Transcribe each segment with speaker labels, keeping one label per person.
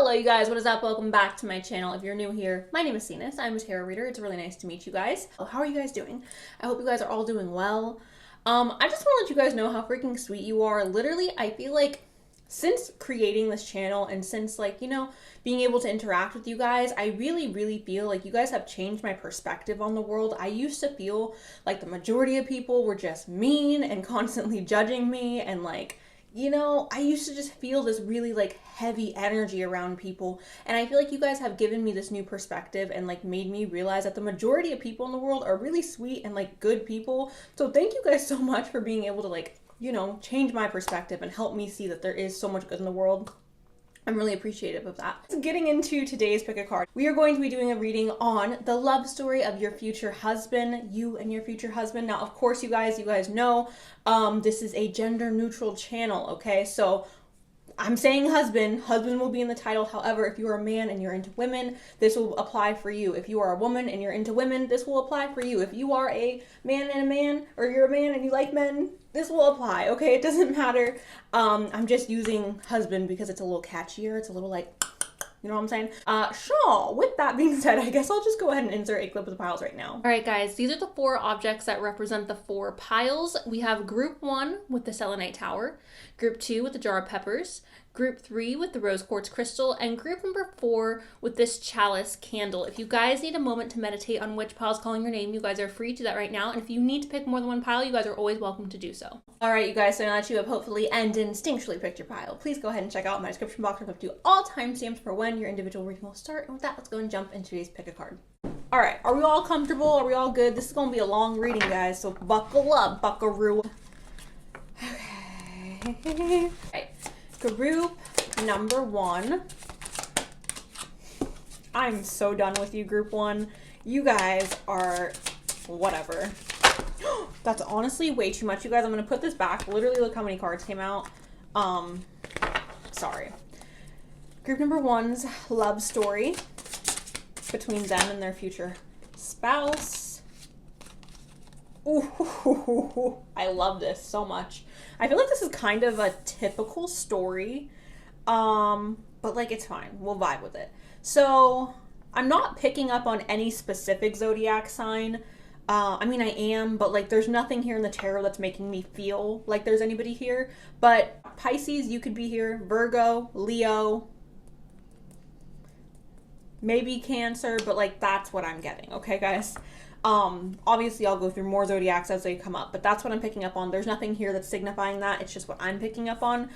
Speaker 1: Hello you guys, what is up? Welcome back to my channel. If you're new here, my name is Cenus. I'm a tarot reader. It's really nice to meet you guys. How are you guys doing? I hope you guys are all doing well. I just want to let you guys know how freaking sweet you are. Literally, I feel like since creating this channel and since being able to interact with you guys, I really feel like you guys have changed my perspective on the world. I used to feel like the majority of people were just mean and constantly judging me and I used to just feel this really heavy energy around people, and I feel like you guys have given me this new perspective and made me realize that the majority of people in the world are really sweet and good people. So thank you guys so much for being able to change my perspective and help me see that there is so much good in the world. I'm really appreciative of that. Getting into today's pick a card, we are going to be doing a reading on the love story of your future husband, you and your future husband. Now, of course, you guys know this is a gender neutral channel, okay? So I'm saying husband will be in the title. However, if you're a man and you're into women, this will apply for you. If you are a woman and you're into women, this will apply for you. If you are a man and a man, or you're a man and you like men, this will apply, okay? It doesn't matter. I'm just using husband because it's a little catchier. It's a little you know what I'm saying? Sure. With that being said, I guess I'll just go ahead and insert a clip of the piles right now. All right, guys, these are the 4 objects that represent the 4 piles. We have group 1 with the selenite tower, group 2 with the jar of peppers, group 3 with the rose quartz crystal, and group number 4 with this chalice candle. If you guys need a moment to meditate on which pile is calling your name, you guys are free to do that right now. And if you need to pick more than one pile, you guys are always welcome to do so. All right, you guys, so now that you have hopefully and instinctually picked your pile, please go ahead and check out my description box with up to all timestamps for when your individual reading will start. And with that, let's go and jump into today's pick a card. All right, are we all comfortable? Are we all good? This is gonna be a long reading, guys, so buckle up, buckaroo. Okay. All right, group number 1. I'm so done with you, group 1. You guys are whatever. That's honestly way too much, you guys. I'm gonna put this back. Literally, look how many cards came out. Sorry. Group number 1's love story between them and their future spouse. Ooh, I love this so much. I feel like this is kind of a typical story, but it's fine. We'll vibe with it. So I'm not picking up on any specific zodiac sign. I mean, I am, but there's nothing here in the tarot that's making me feel like there's anybody here. But Pisces, you could be here. Virgo, Leo, maybe Cancer, but that's what I'm getting. Okay, guys? Obviously I'll go through more zodiacs as they come up, but that's what I'm picking up on. There's nothing here that's signifying that. It's just what I'm picking up on.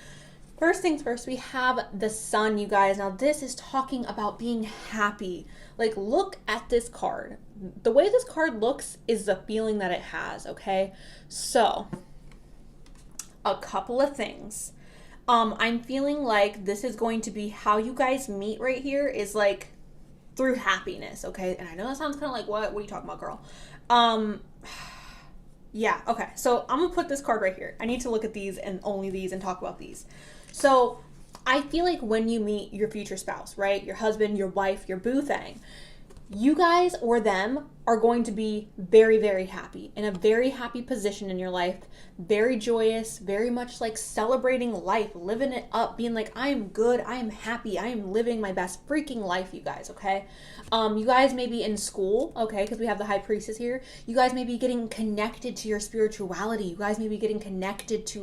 Speaker 1: First things first, we have the sun, you guys. Now this is talking about being happy. Look at this card. The way this card looks is the feeling that it has, okay? So, a couple of things. I'm feeling like this is going to be how you guys meet right here is through happiness, okay? And I know that sounds kind of what are you talking about, girl? Yeah, okay. So I'm gonna put this card right here. I need to look at these and only these and talk about these. So I feel like when you meet your future spouse, right? Your husband, your wife, your boo thing, you guys or them are going to be very happy, in a very happy position in your life, very joyous, very much celebrating life, living it up, being I am good, I am happy, I am living my best freaking life, you guys, okay? You guys may be in school, okay, because we have the high priestess here. You guys may be getting connected to your spirituality. You guys may be getting connected to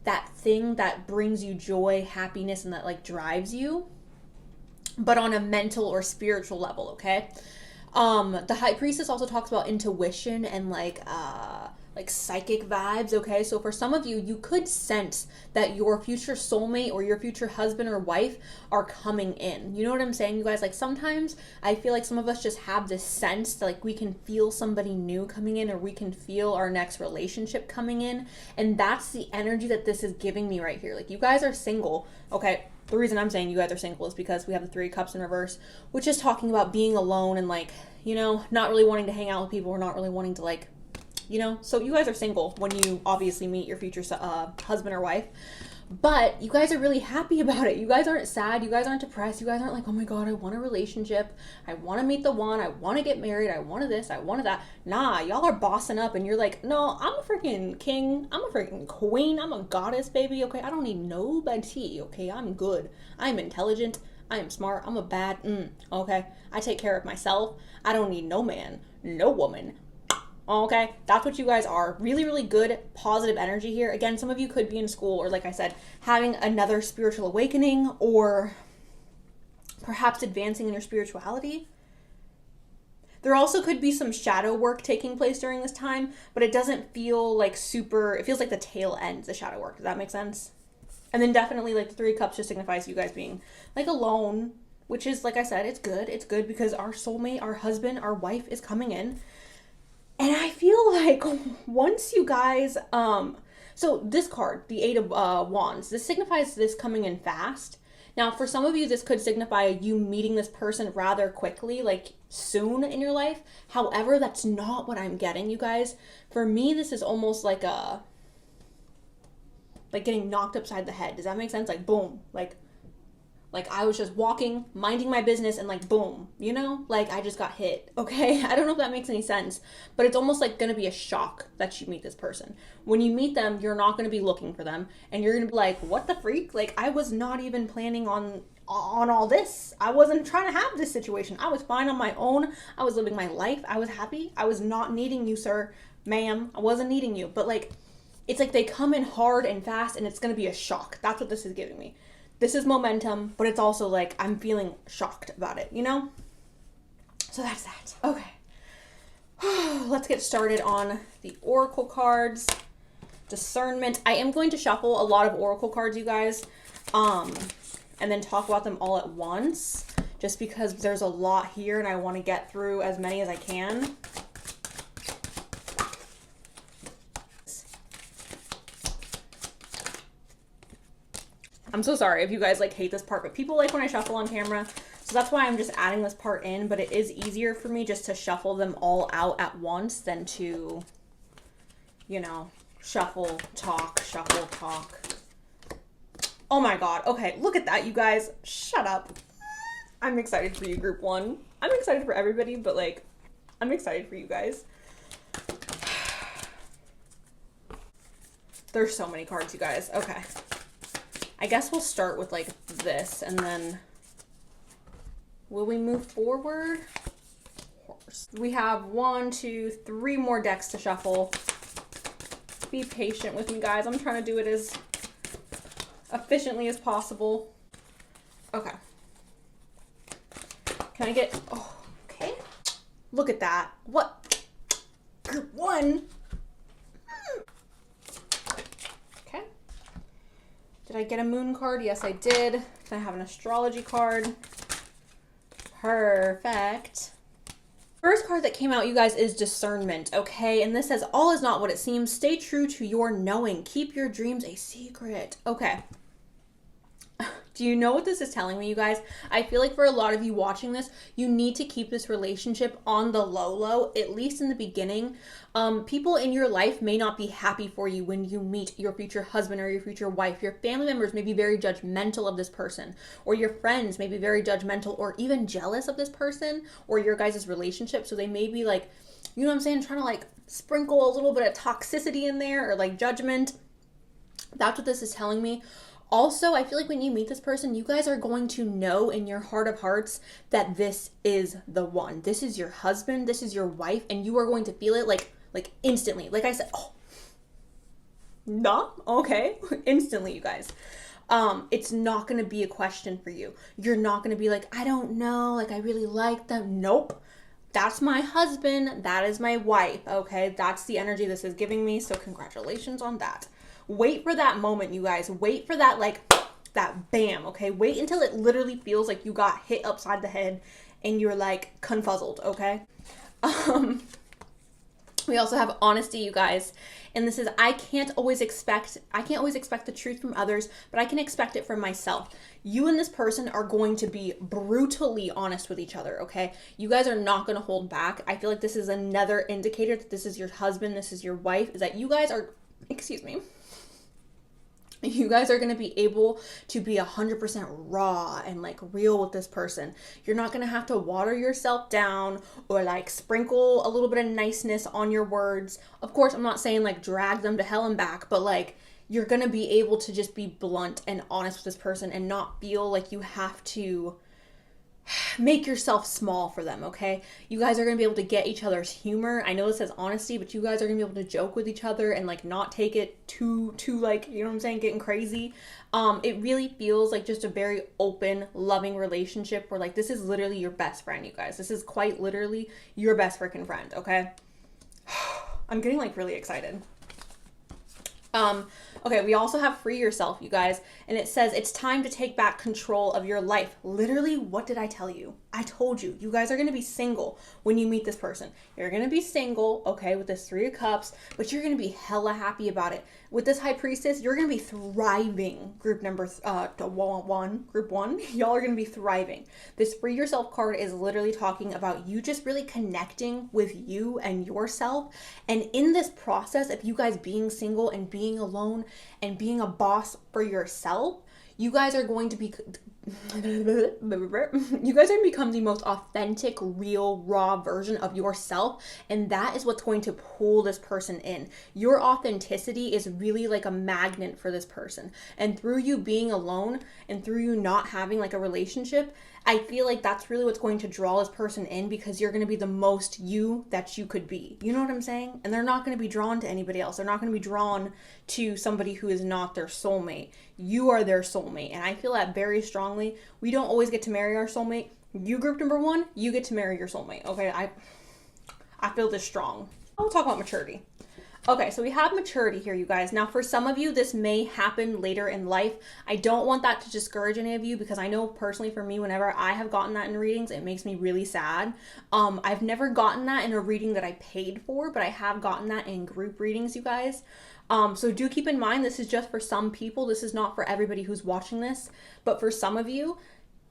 Speaker 1: that thing that brings you joy, happiness, and that drives you, but on a mental or spiritual level, okay? The high priestess also talks about intuition and psychic vibes, okay? So for some of you, you could sense that your future soulmate or your future husband or wife are coming in. You know what I'm saying, you guys? Sometimes I feel like some of us just have this sense that we can feel somebody new coming in, or we can feel our next relationship coming in, and that's the energy that this is giving me right here. You guys are single, okay? The reason I'm saying you guys are single is because we have the 3 of Cups in reverse, which is talking about being alone and not really wanting to hang out with people, or not really wanting to so you guys are single when you obviously meet your future husband or wife. But you guys are really happy about it. You guys aren't sad. You guys aren't depressed. You guys aren't like, oh my God, I want a relationship. I want to meet the one. I want to get married. I wanted this. I wanted that. Nah, y'all are bossing up and you're like, no, I'm a freaking king. I'm a freaking queen. I'm a goddess, baby. Okay, I don't need nobody. Okay, I'm good. I'm intelligent. I am smart. I'm a bad, okay? I take care of myself. I don't need no man, no woman. Okay, that's what you guys are. Really, really good, positive energy here. Again, some of you could be in school or, like I said, having another spiritual awakening or perhaps advancing in your spirituality. There also could be some shadow work taking place during this time, but it doesn't feel like super, it feels like the tail end, the shadow work. Does that make sense? And then definitely like the Three of Cups just signifies you guys being like alone, which is, like I said, it's good. It's good because our soulmate, our husband, our wife is coming in. And I feel like once you guys, so this card, the Eight of Wands, this signifies this coming in fast. Now, for some of you, this could signify you meeting this person rather quickly, like soon in your life. However, that's not what I'm getting, you guys. For me, this is almost like getting knocked upside the head. Does that make sense? Like, boom, like I was just walking, minding my business, and like, boom, you know? Like, I just got hit, okay? I don't know if that makes any sense, but it's almost like gonna be a shock that you meet this person. When you meet them, you're not gonna be looking for them, and you're gonna be like, what the freak? Like, I was not even planning on all this. I wasn't trying to have this situation. I was fine on my own. I was living my life. I was happy. I was not needing you, sir, ma'am. I wasn't needing you. But like, it's like they come in hard and fast, and it's gonna be a shock. That's what this is giving me. This is momentum, but it's also like I'm feeling shocked about it, you know? So that's that. Okay. Let's get started on the oracle cards. Discernment. I am going to shuffle a lot of oracle cards, you guys, and then talk about them all at once, just because there's a lot here and I want to get through as many as I can. I'm so sorry if you guys like hate this part, but people like when I shuffle on camera. So that's why I'm just adding this part in, but it is easier for me just to shuffle them all out at once than to, you know, shuffle, talk. Oh my God. Okay, look at that, you guys. Shut up. I'm excited for you, group one. I'm excited for everybody, but like, I'm excited for you guys. There's so many cards, you guys. Okay. I guess we'll start with like this and then will we move forward? We have 1, 2, 3 more decks to shuffle. Be patient with me, guys. I'm trying to do it as efficiently as possible. Okay. Can I get, oh, okay. Look at that. What? Group one. Did I get a moon card? Yes, I did. Can I have an astrology card? Perfect. First card that came out, you guys, is discernment, okay? And this says, all is not what it seems. Stay true to your knowing. Keep your dreams a secret. Okay. Do you know what this is telling me, you guys? I feel like for a lot of you watching this, you need to keep this relationship on the low, at least in the beginning. People in your life may not be happy for you when you meet your future husband or your future wife. Your family members may be very judgmental of this person, or your friends may be very judgmental or even jealous of this person or your guys' relationship. So they may be like, you know what I'm saying, trying to like sprinkle a little bit of toxicity in there or like judgment. That's what this is telling me. Also, I feel like when you meet this person, you guys are going to know in your heart of hearts that this is the one. This is your husband, this is your wife, and you are going to feel it like instantly. Like I said, oh, nah, okay, instantly, you guys. It's not going to be a question for you. You're not going to be like, I don't know, like I really like them. Nope. That's my husband, that is my wife, okay? That's the energy this is giving me, so congratulations on that. Wait for that moment, you guys. Wait for that, like, that bam, okay? Wait until it literally feels like you got hit upside the head and you're, like, confuzzled, okay? We also have honesty, you guys. And this is, I can't always expect the truth from others, but I can expect it from myself. You and this person are going to be brutally honest with each other, okay? You guys are not going to hold back. I feel like this is another indicator that this is your husband, this is your wife, is that you guys are, excuse me, you guys are going to be able to be 100% raw and like real with this person. You're not going to have to water yourself down or like sprinkle a little bit of niceness on your words. Of course, I'm not saying like drag them to hell and back, but like you're going to be able to just be blunt and honest with this person and not feel like you have to make yourself small for them, okay? You guys are going to be able to get each other's humor. I know this says honesty, but you guys are going to be able to joke with each other and like not take it too like, you know what I'm saying, getting crazy. It really feels like just a very open, loving relationship where like this is literally your best friend, you guys. This is quite literally your best freaking friend, okay? I'm getting like really excited. Okay, we also have free yourself, you guys, and it says it's time to take back control of your life. Literally, what did I tell you? I told you, you guys are going to be single when you meet this person. You're going to be single, okay, with this Three of Cups, but you're going to be hella happy about it. With this High Priestess, you're going to be thriving. Group one, y'all are going to be thriving. This Free Yourself card is literally talking about you just really connecting with you and yourself. And in this process of you guys being single and being alone and being a boss for yourself, you guys are going to be become the most authentic, real, raw version of yourself, and that is what's going to pull this person in. Your authenticity is really like a magnet for this person, and through you being alone and through you not having like a relationship, I feel like that's really what's going to draw this person in, because you're going to be the most you that you could be. You know what I'm saying? And they're not going to be drawn to anybody else. They're not going to be drawn to somebody who is not their soulmate. You are their soulmate. And I feel that very strongly. We don't always get to marry our soulmate. You, group number one, you get to marry your soulmate. Okay, I feel this strong. I'll talk about maturity. Okay, so we have maturity here, you guys. Now, for some of you, this may happen later in life. I don't want that to discourage any of you, because I know personally for me, whenever I have gotten that in readings, it makes me really sad. I've never gotten that in a reading that I paid for, but I have gotten that in group readings, you guys. So do keep in mind, this is just for some people. This is not for everybody who's watching this, but for some of you,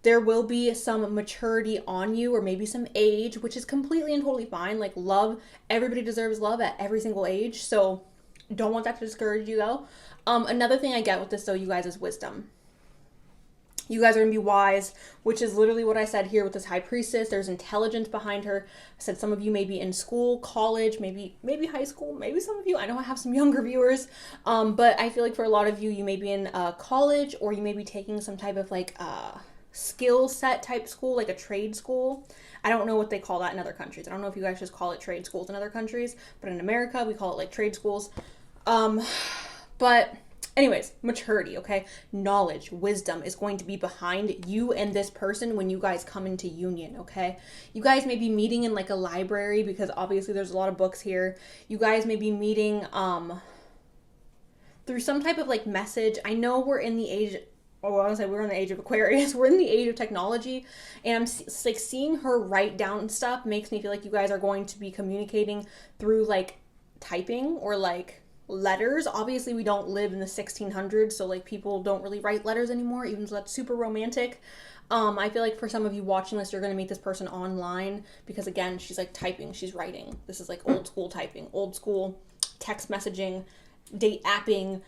Speaker 1: there will be some maturity on you, or maybe some age, which is completely and totally fine. Like, love, everybody deserves love at every single age. So don't want that to discourage you though. Another thing I get with this though, you guys, is wisdom. You guys are going to be wise, which is literally what I said here with this High Priestess. There's intelligence behind her. I said some of you may be in school, college, maybe high school, maybe some of you. I know I have some younger viewers, but I feel like for a lot of you, you may be in college, or you may be taking some type of like skill set type school, like a trade school. I don't know what they call that in other countries. I don't know if you guys just call it trade schools in other countries, but in America, we call it like trade schools. But anyways, maturity, okay? Knowledge, wisdom is going to be behind you and this person when you guys come into union, okay? You guys may be meeting in like a library, because obviously there's a lot of books here. You guys may be meeting through some type of like message. I know we're in the age, I want to say we're in the age of Aquarius. We're in the age of technology, and I'm like seeing her write down stuff makes me feel like you guys are going to be communicating through like typing or like letters. Obviously, we don't live in the 1600s, so like people don't really write letters anymore, even though that's super romantic. I feel like for some of you watching this, you're going to meet this person online, because again, she's like typing, she's writing. This is like old school typing, old school text messaging, date apping,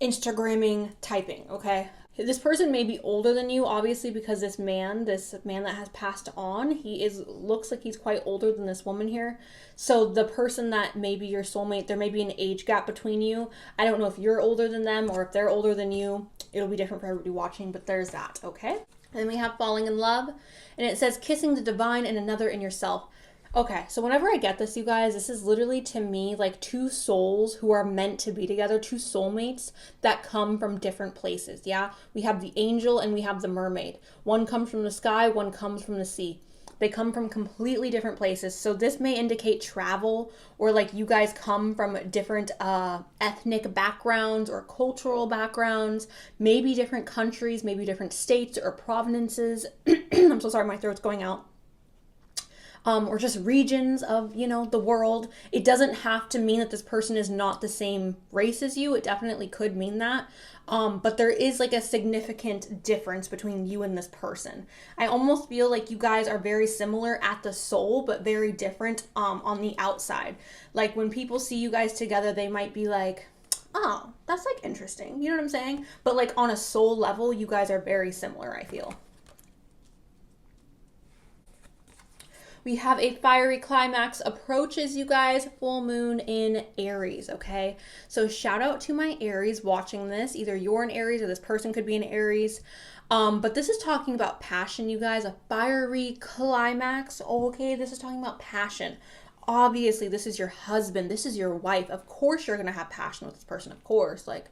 Speaker 1: Instagramming, typing, okay? This person may be older than you, obviously, because this man that has passed on, looks like he's quite older than this woman here. So the person that may be your soulmate, there may be an age gap between you. I don't know if you're older than them or if they're older than you. It'll be different for everybody watching, but there's that, okay? Then we have falling in love, and it says kissing the divine and another in yourself. Okay, so whenever I get this, you guys, this is literally to me like two souls who are meant to be together, two soulmates that come from different places, yeah? We have the angel and we have the mermaid. One comes from the sky, one comes from the sea. They come from completely different places. So this may indicate travel, or like you guys come from different ethnic backgrounds or cultural backgrounds, maybe different countries, maybe different states or provinces. I'm so sorry, my throat's going out. Or just regions of, you know, the world. It doesn't have to mean that this person is not the same race as you. It definitely could mean that. But there is like a significant difference between you and this person. I almost feel like you guys are very similar at the soul, but very different on the outside. Like when people see you guys together, they might be like, oh, that's like interesting. You know what I'm saying? But like on a soul level, you guys are very similar, I feel. We have a fiery climax approaches, you guys, full moon in Aries, okay? So shout out to my Aries watching this. Either you're an Aries or this person could be an Aries. But this is talking about passion, you guys, a fiery climax, okay? This is talking about passion. Obviously, this is your husband. This is your wife. Of course you're going to have passion with this person, of course. Like,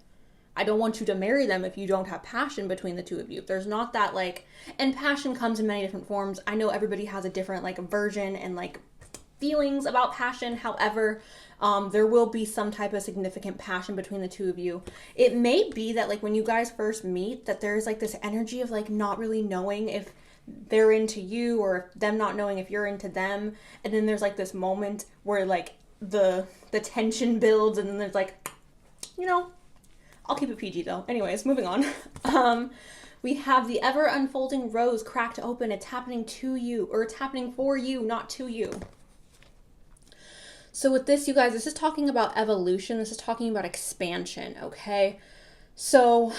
Speaker 1: I don't want you to marry them if you don't have passion between the two of you. If there's not that, like, and passion comes in many different forms. I know everybody has a different, like, version and, like, feelings about passion. However, there will be some type of significant passion between the two of you. It may be that, like, when you guys first meet, that there's, like, this energy of, like, not really knowing if they're into you or them not knowing if you're into them. And then there's, like, this moment where, like, the tension builds, and then there's, like, you know, I'll keep it PG though. Anyways, moving on. We have the ever unfolding rose cracked open. It's happening to you, or it's happening for you, not to you. So with this, you guys, this is talking about evolution. This is talking about expansion, okay? So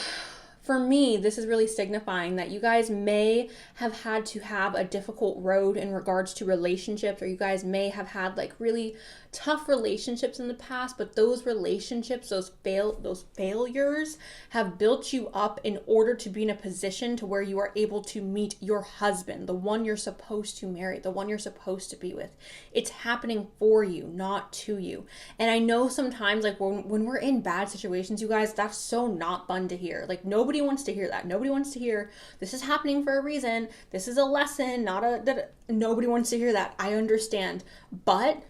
Speaker 1: for me, this is really signifying that you guys may have had to have a difficult road in regards to relationships, or you guys may have had like really tough relationships in the past, but those relationships, those failures have built you up in order to be in a position to where you are able to meet your husband, the one you're supposed to marry, the one you're supposed to be with. It's happening for you, not to you. And I know sometimes, like, when we're in bad situations, you guys, that's so not fun to hear. Like, nobody wants to hear that. Nobody wants to hear this is happening for a reason. This is a lesson, not a nobody wants to hear that. I understand. But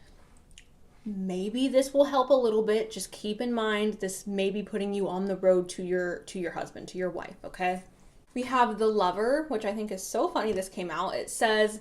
Speaker 1: maybe this will help a little bit. Just keep in mind, this may be putting you on the road to your husband, to your wife, okay? We have the Lover, which I think is so funny this came out. It says,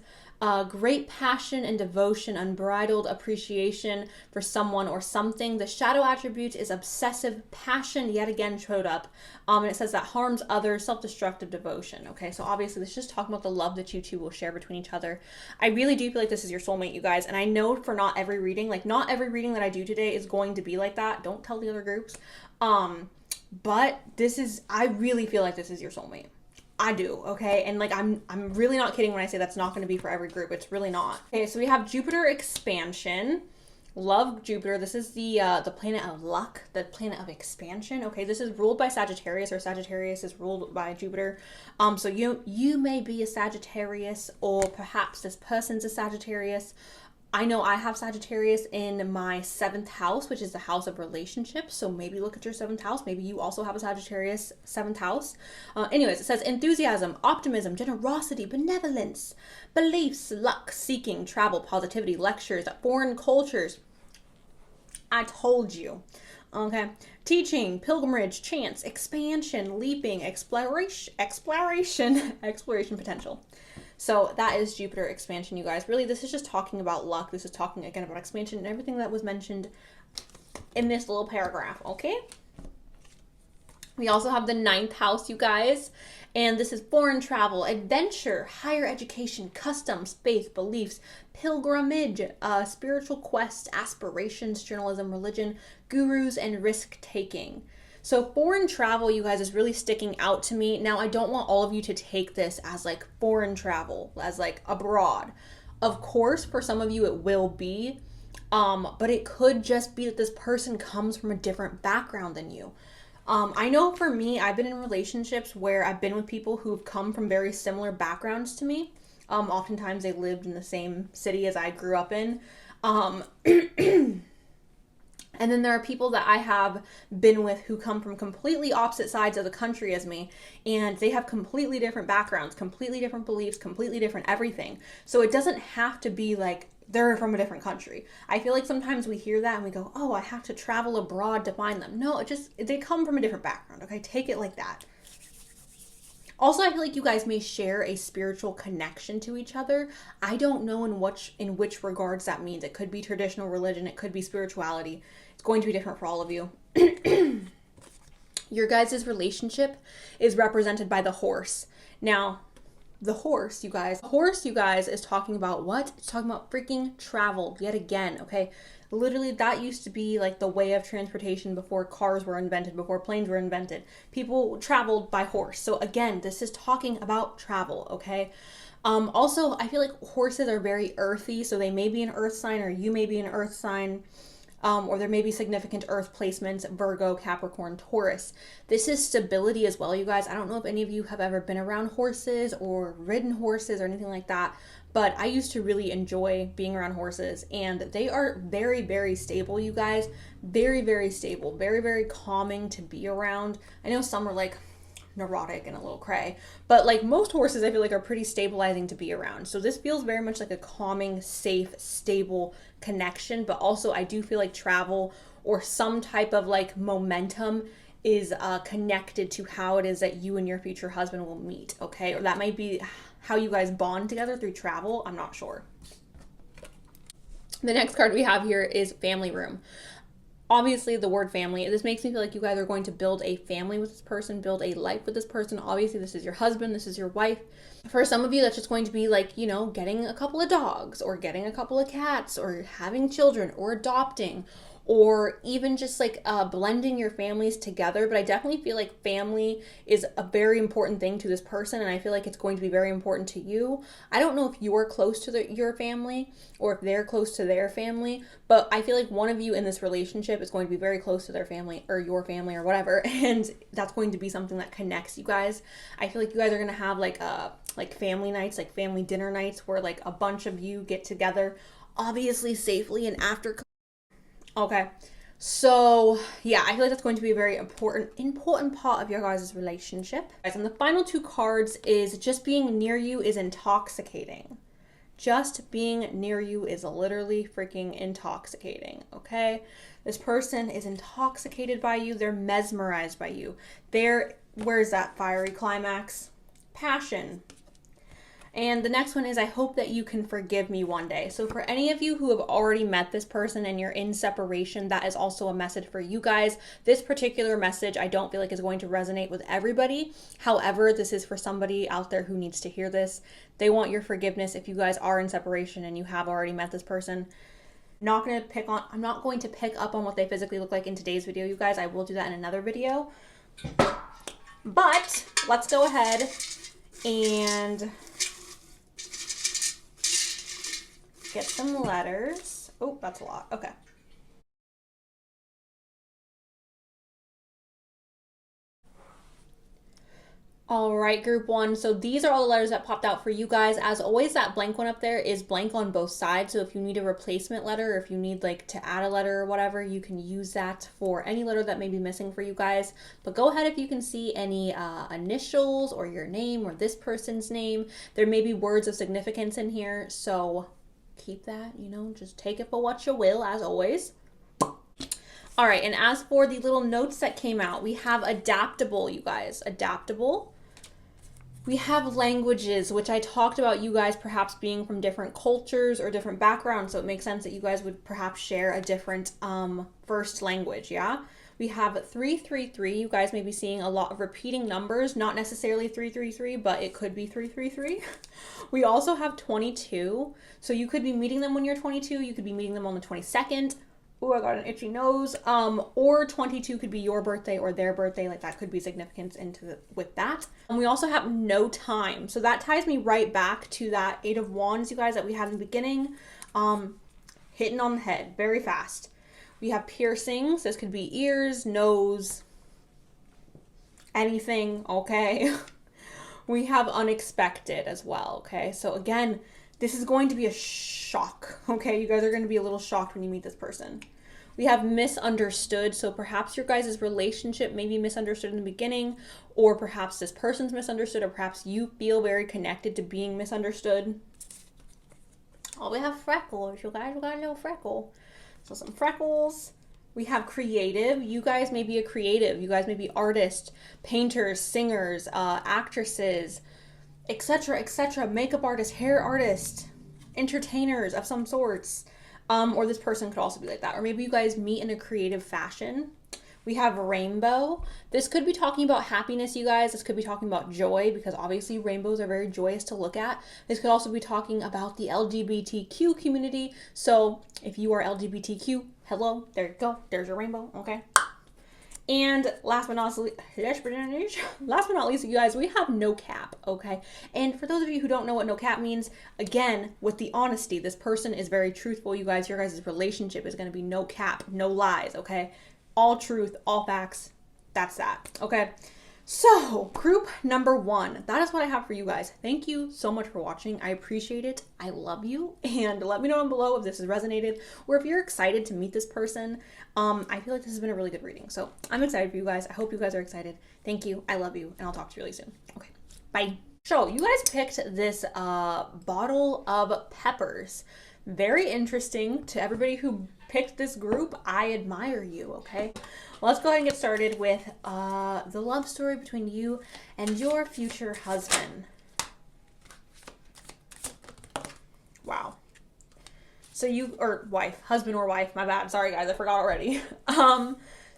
Speaker 1: great passion and devotion, unbridled appreciation for someone or something. The shadow attribute is obsessive passion, yet again showed up. And it says that harms others, self-destructive devotion. Okay, so obviously this is just talking about the love that you two will share between each other. I really do feel like this is your soulmate, you guys. And I know for not every reading, like not every reading that I do today is going to be like that. Don't tell the other groups. But this is, I really feel like this is your soulmate. I do, okay? And like, I'm really not kidding when I say that's not going to be for every group. It's really not. Okay, so we have Jupiter expansion. Love Jupiter. This is the planet of luck, the planet of expansion. Okay, this is ruled by Sagittarius, or Sagittarius is ruled by Jupiter. So you may be a Sagittarius, or perhaps this person's a Sagittarius. I know I have Sagittarius in my 7th house, which is the house of relationships. So maybe look at your 7th house. Maybe you also have a Sagittarius 7th house. Anyways, it says enthusiasm, optimism, generosity, benevolence, beliefs, luck, seeking, travel, positivity, lectures, foreign cultures. I told you. Okay. Teaching, pilgrimage, chance, expansion, leaping, exploration potential. So that is Jupiter expansion, you guys. Really, this is just talking about luck. This is talking, again, about expansion and everything that was mentioned in this little paragraph, okay? We also have the 9th house, you guys. And this is foreign travel, adventure, higher education, customs, faith, beliefs, pilgrimage, spiritual quests, aspirations, journalism, religion, gurus, and risk-taking. So foreign travel, you guys, is really sticking out to me. Now, I don't want all of you to take this as like foreign travel, as like abroad. Of course, for some of you it will be, but it could just be that this person comes from a different background than you. I know for me, I've been in relationships where I've been with people who've come from very similar backgrounds to me. Oftentimes they lived in the same city as I grew up in. And then there are people that I have been with who come from completely opposite sides of the country as me, and they have completely different backgrounds, completely different beliefs, completely different everything. So it doesn't have to be like they're from a different country. I feel like sometimes we hear that and we go, oh, I have to travel abroad to find them. No, they come from a different background, okay? Take it like that. Also, I feel like you guys may share a spiritual connection to each other. I don't know in which regards that means. It could be traditional religion. It could be spirituality. It's going to be different for all of you. Your guys' relationship is represented by the horse. Now, the horse, you guys, is talking about what? It's talking about freaking travel yet again, okay? Literally, that used to be like the way of transportation before cars were invented, before planes were invented. People traveled by horse. So again, this is talking about travel, okay? Also, I feel like horses are very earthy, so they may be an earth sign, or you may be an earth sign. Or there may be significant earth placements, Virgo, Capricorn, Taurus. This is stability as well, you guys. I don't know if any of you have ever been around horses or ridden horses or anything like that, but I used to really enjoy being around horses, and they are very, very stable, you guys. Very, very stable. Very, very calming to be around. I know some are like neurotic and a little cray, but like most horses I feel like are pretty stabilizing to be around. So this feels very much like a calming, safe, stable connection, but also I do feel like travel or some type of like momentum is connected to how it is that you and your future husband will meet, okay? Or that might be how you guys bond together through travel. I'm not sure. The next card we have here is family room. Obviously, the word family, this makes me feel like you guys are going to build a family with this person, build a life with this person. Obviously, this is your husband, this is your wife. For some of you, that's just going to be like, you know, getting a couple of dogs or getting a couple of cats or having children or adopting, or even just like blending your families together. But I definitely feel like family is a very important thing to this person, and I feel like it's going to be very important to you. I don't know if you're close to your family or if they're close to their family, but I feel like one of you in this relationship is going to be very close to their family or your family or whatever, and that's going to be something that connects you guys. I feel like you guys are going to have like family nights, like family dinner nights, where like a bunch of you get together, obviously safely and after. Okay, so yeah, I feel like that's going to be a very important part of your guys' relationship. And the final two cards is just being near you is intoxicating. Just being near you is literally freaking intoxicating, okay? This person is intoxicated by you. They're mesmerized by you. Where's that fiery climax? Passion. And the next one is, I hope that you can forgive me one day. So for any of you who have already met this person and you're in separation, that is also a message for you guys. This particular message I don't feel like is going to resonate with everybody. However, this is for somebody out there who needs to hear this. They want your forgiveness if you guys are in separation and you have already met this person. I'm not going to pick up on what they physically look like in today's video, you guys. I will do that in another video. But let's go ahead and get some letters. Oh, that's a lot. Okay. All right, group one. So these are all the letters that popped out for you guys. As always, that blank one up there is blank on both sides. So if you need a replacement letter, or if you need like to add a letter or whatever, you can use that for any letter that may be missing for you guys. But go ahead if you can see any initials or your name or this person's name. There may be words of significance in here, so keep that, you know, just take it for what you will, as always. All right, and as for the little notes that came out, we have adaptable, you guys. Adaptable. We have languages, which I talked about you guys perhaps being from different cultures or different backgrounds, so it makes sense that you guys would perhaps share a different first language, yeah? We have 333. You guys may be seeing a lot of repeating numbers, not necessarily 333, but it could be 333. We also have 22. So you could be meeting them when you're 22. You could be meeting them on the 22nd. Oh, I got an itchy nose. Or 22 could be your birthday or their birthday. Like that could be significance with that. And we also have no time. So that ties me right back to that 8 of Wands, you guys, that we had in the beginning. Hitting on the head very fast. We have piercings. This could be ears, nose, anything, okay? We have unexpected as well, okay? So again, this is going to be a shock, okay? You guys are going to be a little shocked when you meet this person. We have misunderstood. So perhaps your guys' relationship may be misunderstood in the beginning, or perhaps this person's misunderstood, or perhaps you feel very connected to being misunderstood. Oh, we have freckles, you guys. We got a little freckle. So some freckles. We have creative. You guys may be a creative. You guys may be artists, painters, singers, actresses, etc., etc. Makeup artists, hair artists, entertainers of some sorts. Or this person could also be like that. Or maybe you guys meet in a creative fashion. We have rainbow. This could be talking about happiness, you guys. This could be talking about joy because obviously rainbows are very joyous to look at. This could also be talking about the LGBTQ community. So if you are LGBTQ, hello, there you go. There's your rainbow, okay? And last but not least, you guys, we have no cap, okay? And for those of you who don't know what no cap means, again, with the honesty, this person is very truthful, you guys. Your guys' relationship is going to be no cap, no lies, okay? All truth, all facts. That's that, okay? So, group number 1, that is what I have for you guys. Thank you so much for watching. I appreciate it. I love you. And let me know down below if this has resonated or if you're excited to meet this person. I feel like this has been a really good reading. So, I'm excited for you guys. I hope you guys are excited. Thank you. I love you. And I'll talk to you really soon. Okay, bye. So, you guys picked this bottle of peppers. Very interesting. To everybody who picked this group, I admire you, okay? Let's go ahead and get started with the love story between you and your future husband. Wow. So you, or wife, husband or wife, my bad. Sorry guys, I forgot already.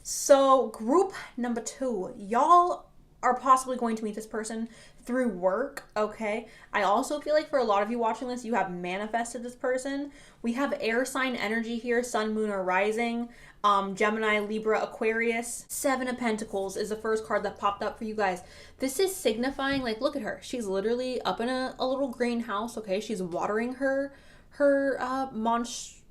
Speaker 1: So group number 2, y'all are possibly going to meet this person through work, okay? I also feel like for a lot of you watching this, you have manifested this person. We have air sign energy here, sun, moon, or rising. Gemini, Libra, Aquarius. 7 of Pentacles is the first card that popped up for you guys. This is signifying, like, look at her. She's literally up in a little greenhouse, okay? She's watering her monstros.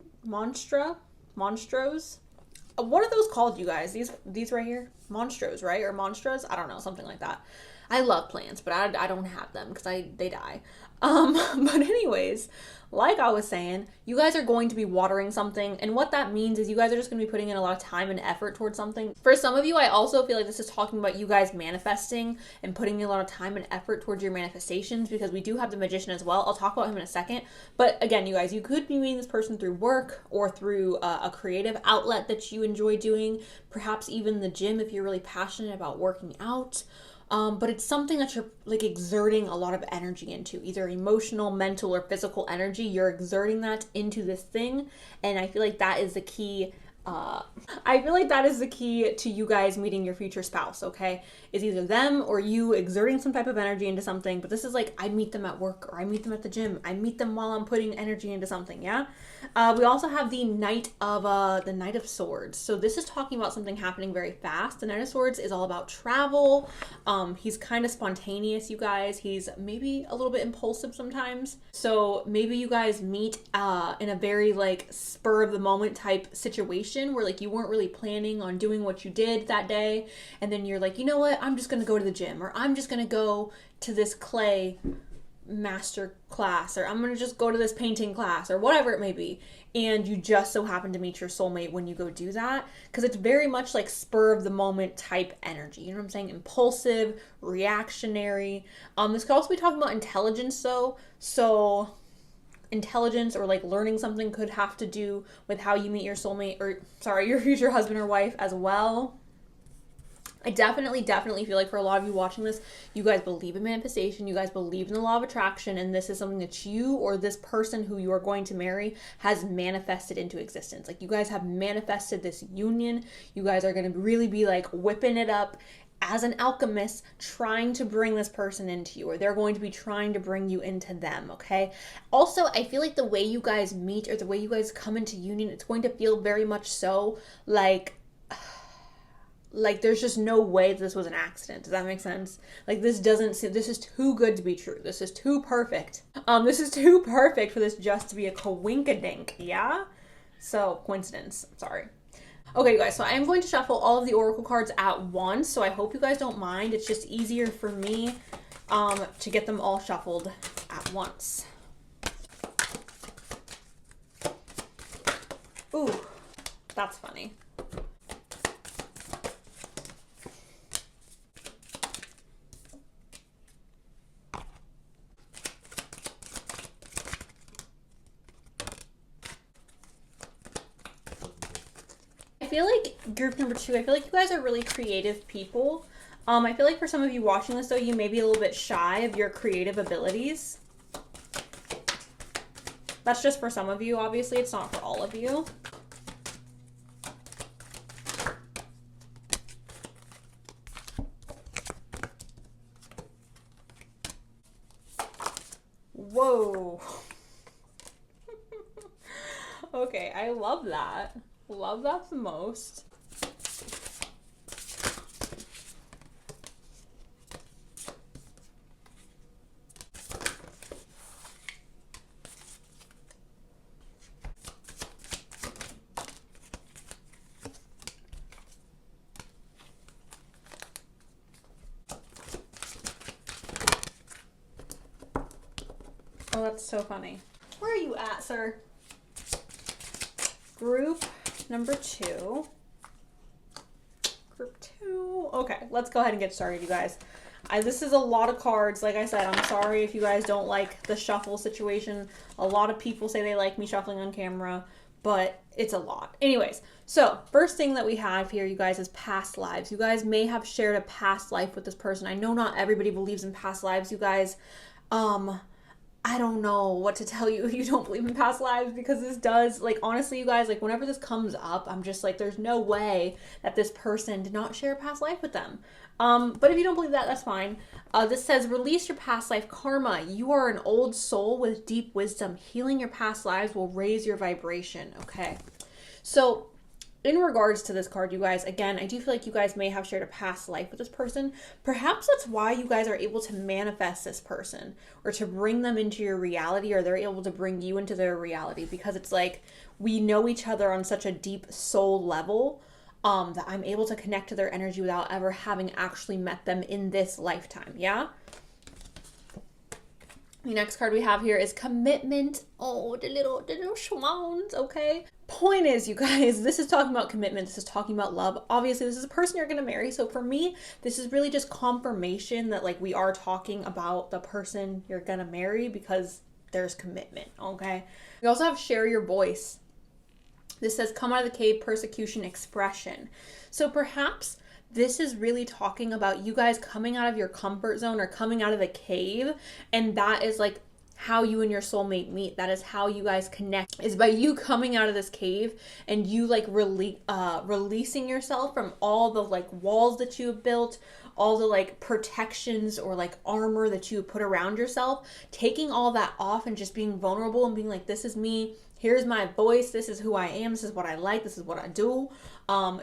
Speaker 1: What are those called, you guys? These right here? Monstros, right? Or monstras? I don't know, something like that. I love plants, but I don't have them because they die. But anyways, like I was saying, you guys are going to be watering something, and what that means is you guys are just going to be putting in a lot of time and effort towards something. For some of you, I also feel like this is talking about you guys manifesting and putting in a lot of time and effort towards your manifestations, because we do have the Magician as well. I'll talk about him in a second. But again, you guys, you could be meeting this person through work or through a creative outlet that you enjoy doing, perhaps even the gym if you're really passionate about working out. But it's something that you're like exerting a lot of energy into, either emotional, mental, or physical energy. You're exerting that into this thing, and I feel like that is the key. To you guys meeting your future spouse, okay? Is either them or you exerting some type of energy into something, but this is like, I meet them at work, or I meet them at the gym. I meet them while I'm putting energy into something, yeah? We also have the Knight of Swords. So this is talking about something happening very fast. The Knight of Swords is all about travel. He's kind of spontaneous, you guys. He's maybe a little bit impulsive sometimes. So maybe you guys meet in a very like spur of the moment type situation where like you weren't really planning on doing what you did that day, and then you're like, you know what, I'm just gonna go to the gym, or I'm just gonna go to this clay master class, or I'm gonna just go to this painting class, or whatever it may be, and you just so happen to meet your soulmate when you go do that, because it's very much like spur of the moment type energy, you know what I'm saying? Impulsive, reactionary. This could also be talking about intelligence though. So intelligence or like learning something could have to do with how you meet your soulmate, or sorry, your future husband or wife as well. I definitely feel like for a lot of you watching this, you guys believe in manifestation, you guys believe in the law of attraction, and this is something that you or this person who you are going to marry has manifested into existence. Like you guys have manifested this union. You guys are going to really be like whipping it up as an alchemist, trying to bring this person into you, or they're going to be trying to bring you into them, okay? Also, I feel like the way you guys meet or the way you guys come into union, it's going to feel very much so like there's just no way this was an accident. Does that make sense? Like this is too good to be true. This is too perfect. This is too perfect for this just to be a coinkadink, yeah? So, coincidence, sorry. Okay, you guys, so I am going to shuffle all of the oracle cards at once, so I hope you guys don't mind. It's just easier for me to get them all shuffled at once. Ooh, that's funny. I feel like group number 2, I feel like you guys are really creative people. I feel like for some of you watching this though, you may be a little bit shy of your creative abilities. That's just for some of you, obviously. It's not for all of you. Whoa. Okay, I love that. Love that the most. Oh, that's so funny. Where are you at, sir? Group number 2. Group 2. Okay, let's go ahead and get started, you guys. This is a lot of cards. Like I said, I'm sorry if you guys don't like the shuffle situation. A lot of people say they like me shuffling on camera, but it's a lot. Anyways, so first thing that we have here, you guys, is past lives. You guys may have shared a past life with this person. I know not everybody believes in past lives, you guys. I don't know what to tell you if you don't believe in past lives, because this does, like, honestly, you guys, like, whenever this comes up, I'm just like, there's no way that this person did not share a past life with them. But if you don't believe that, that's fine. This says, release your past life karma. You are an old soul with deep wisdom. Healing your past lives will raise your vibration. Okay. So in regards to this card, you guys, again, I do feel like you guys may have shared a past life with this person. Perhaps that's why you guys are able to manifest this person, or to bring them into your reality, or they're able to bring you into their reality, because it's like we know each other on such a deep soul level that I'm able to connect to their energy without ever having actually met them in this lifetime. Yeah? The next card we have here is commitment. Oh, the little schwans, okay? Point is, you guys, this is talking about commitment. This is talking about love. Obviously, this is a person you're going to marry. So for me, this is really just confirmation that, like, we are talking about the person you're going to marry, because there's commitment, okay? We also have share your voice. This says come out of the cave, persecution, expression. So perhaps this is really talking about you guys coming out of your comfort zone, or coming out of the cave, and that is like how you and your soulmate meet. That is how you guys connect, is by you coming out of this cave and you like releasing yourself from all the like walls that you have built, all the like protections or like armor that you put around yourself, taking all that off and just being vulnerable and being like, this is me. Here's my voice. This is who I am. This is what I like. This is what I do.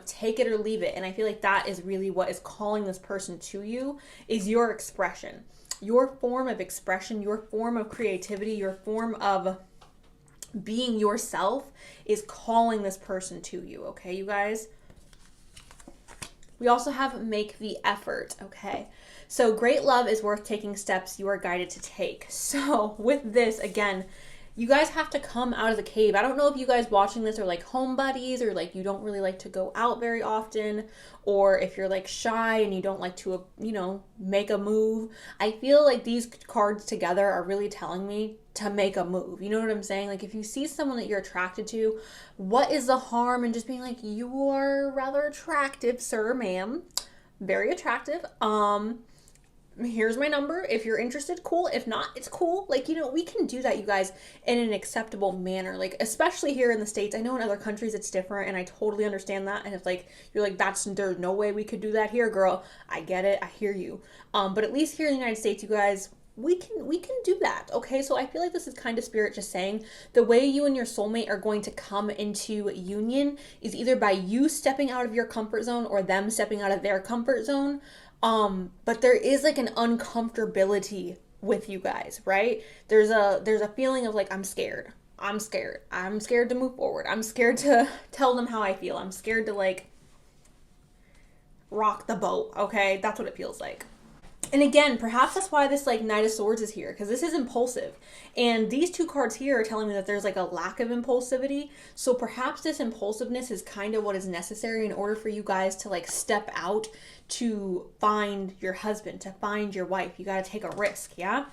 Speaker 1: Take it or leave it. And I feel like that is really what is calling this person to you, is your expression. Your form of expression, your form of creativity, your form of being yourself is calling this person to you. Okay, you guys? We also have make the effort. Okay. So great love is worth taking steps you are guided to take. So with this, again, you guys have to come out of the cave. I don't know if you guys watching this are like home buddies, or like you don't really like to go out very often, or if you're like shy and you don't like to, you know, make a move. I feel like these cards together are really telling me to make a move. You know what I'm saying? Like if you see someone that you're attracted to, what is the harm in just being like, you are rather attractive, sir, ma'am. Very attractive. Here's my number. If you're interested, cool. If not, it's cool. Like, you know, we can do that, you guys, in an acceptable manner. Like, especially here in the States. I know in other countries it's different, and I totally understand that. And if like you're like, there's no way we could do that here, girl. I get it. I hear you. But at least here in the United States, you guys, we can do that. Okay, so I feel like this is kind of spirit just saying the way you and your soulmate are going to come into union is either by you stepping out of your comfort zone or them stepping out of their comfort zone. But there is like an uncomfortability with you guys, right? There's a feeling of like, I'm scared to move forward. I'm scared to tell them how I feel. I'm scared to like rock the boat. Okay. That's what it feels like. And again, perhaps that's why this like Knight of Swords is here, because this is impulsive. And these two cards here are telling me that there's like a lack of impulsivity. So perhaps this impulsiveness is kind of what is necessary in order for you guys to like step out to find your husband, to find your wife. You got to take a risk, yeah?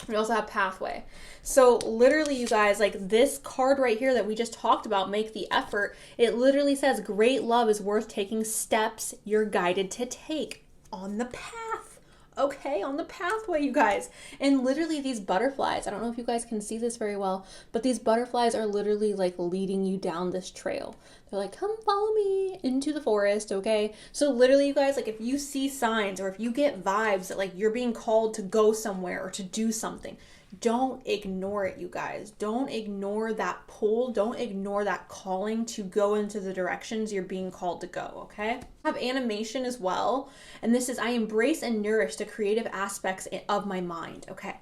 Speaker 1: We also have pathway. So literally, you guys, like this card right here that we just talked about, make the effort, it literally says great love is worth taking steps you're guided to take on the path. Okay, okay, on the pathway, you guys. And literally these butterflies, I don't know if you guys can see this very well, but these butterflies are literally like leading you down this trail. They're like, come follow me into the forest, okay? So literally, you guys, like if you see signs or if you get vibes that like you're being called to go somewhere or to do something, don't ignore it, you guys. Don't ignore that pull. Don't ignore that calling to go into the directions you're being called to go, okay? I have animation as well. And this is, I embrace and nourish the creative aspects of my mind, okay?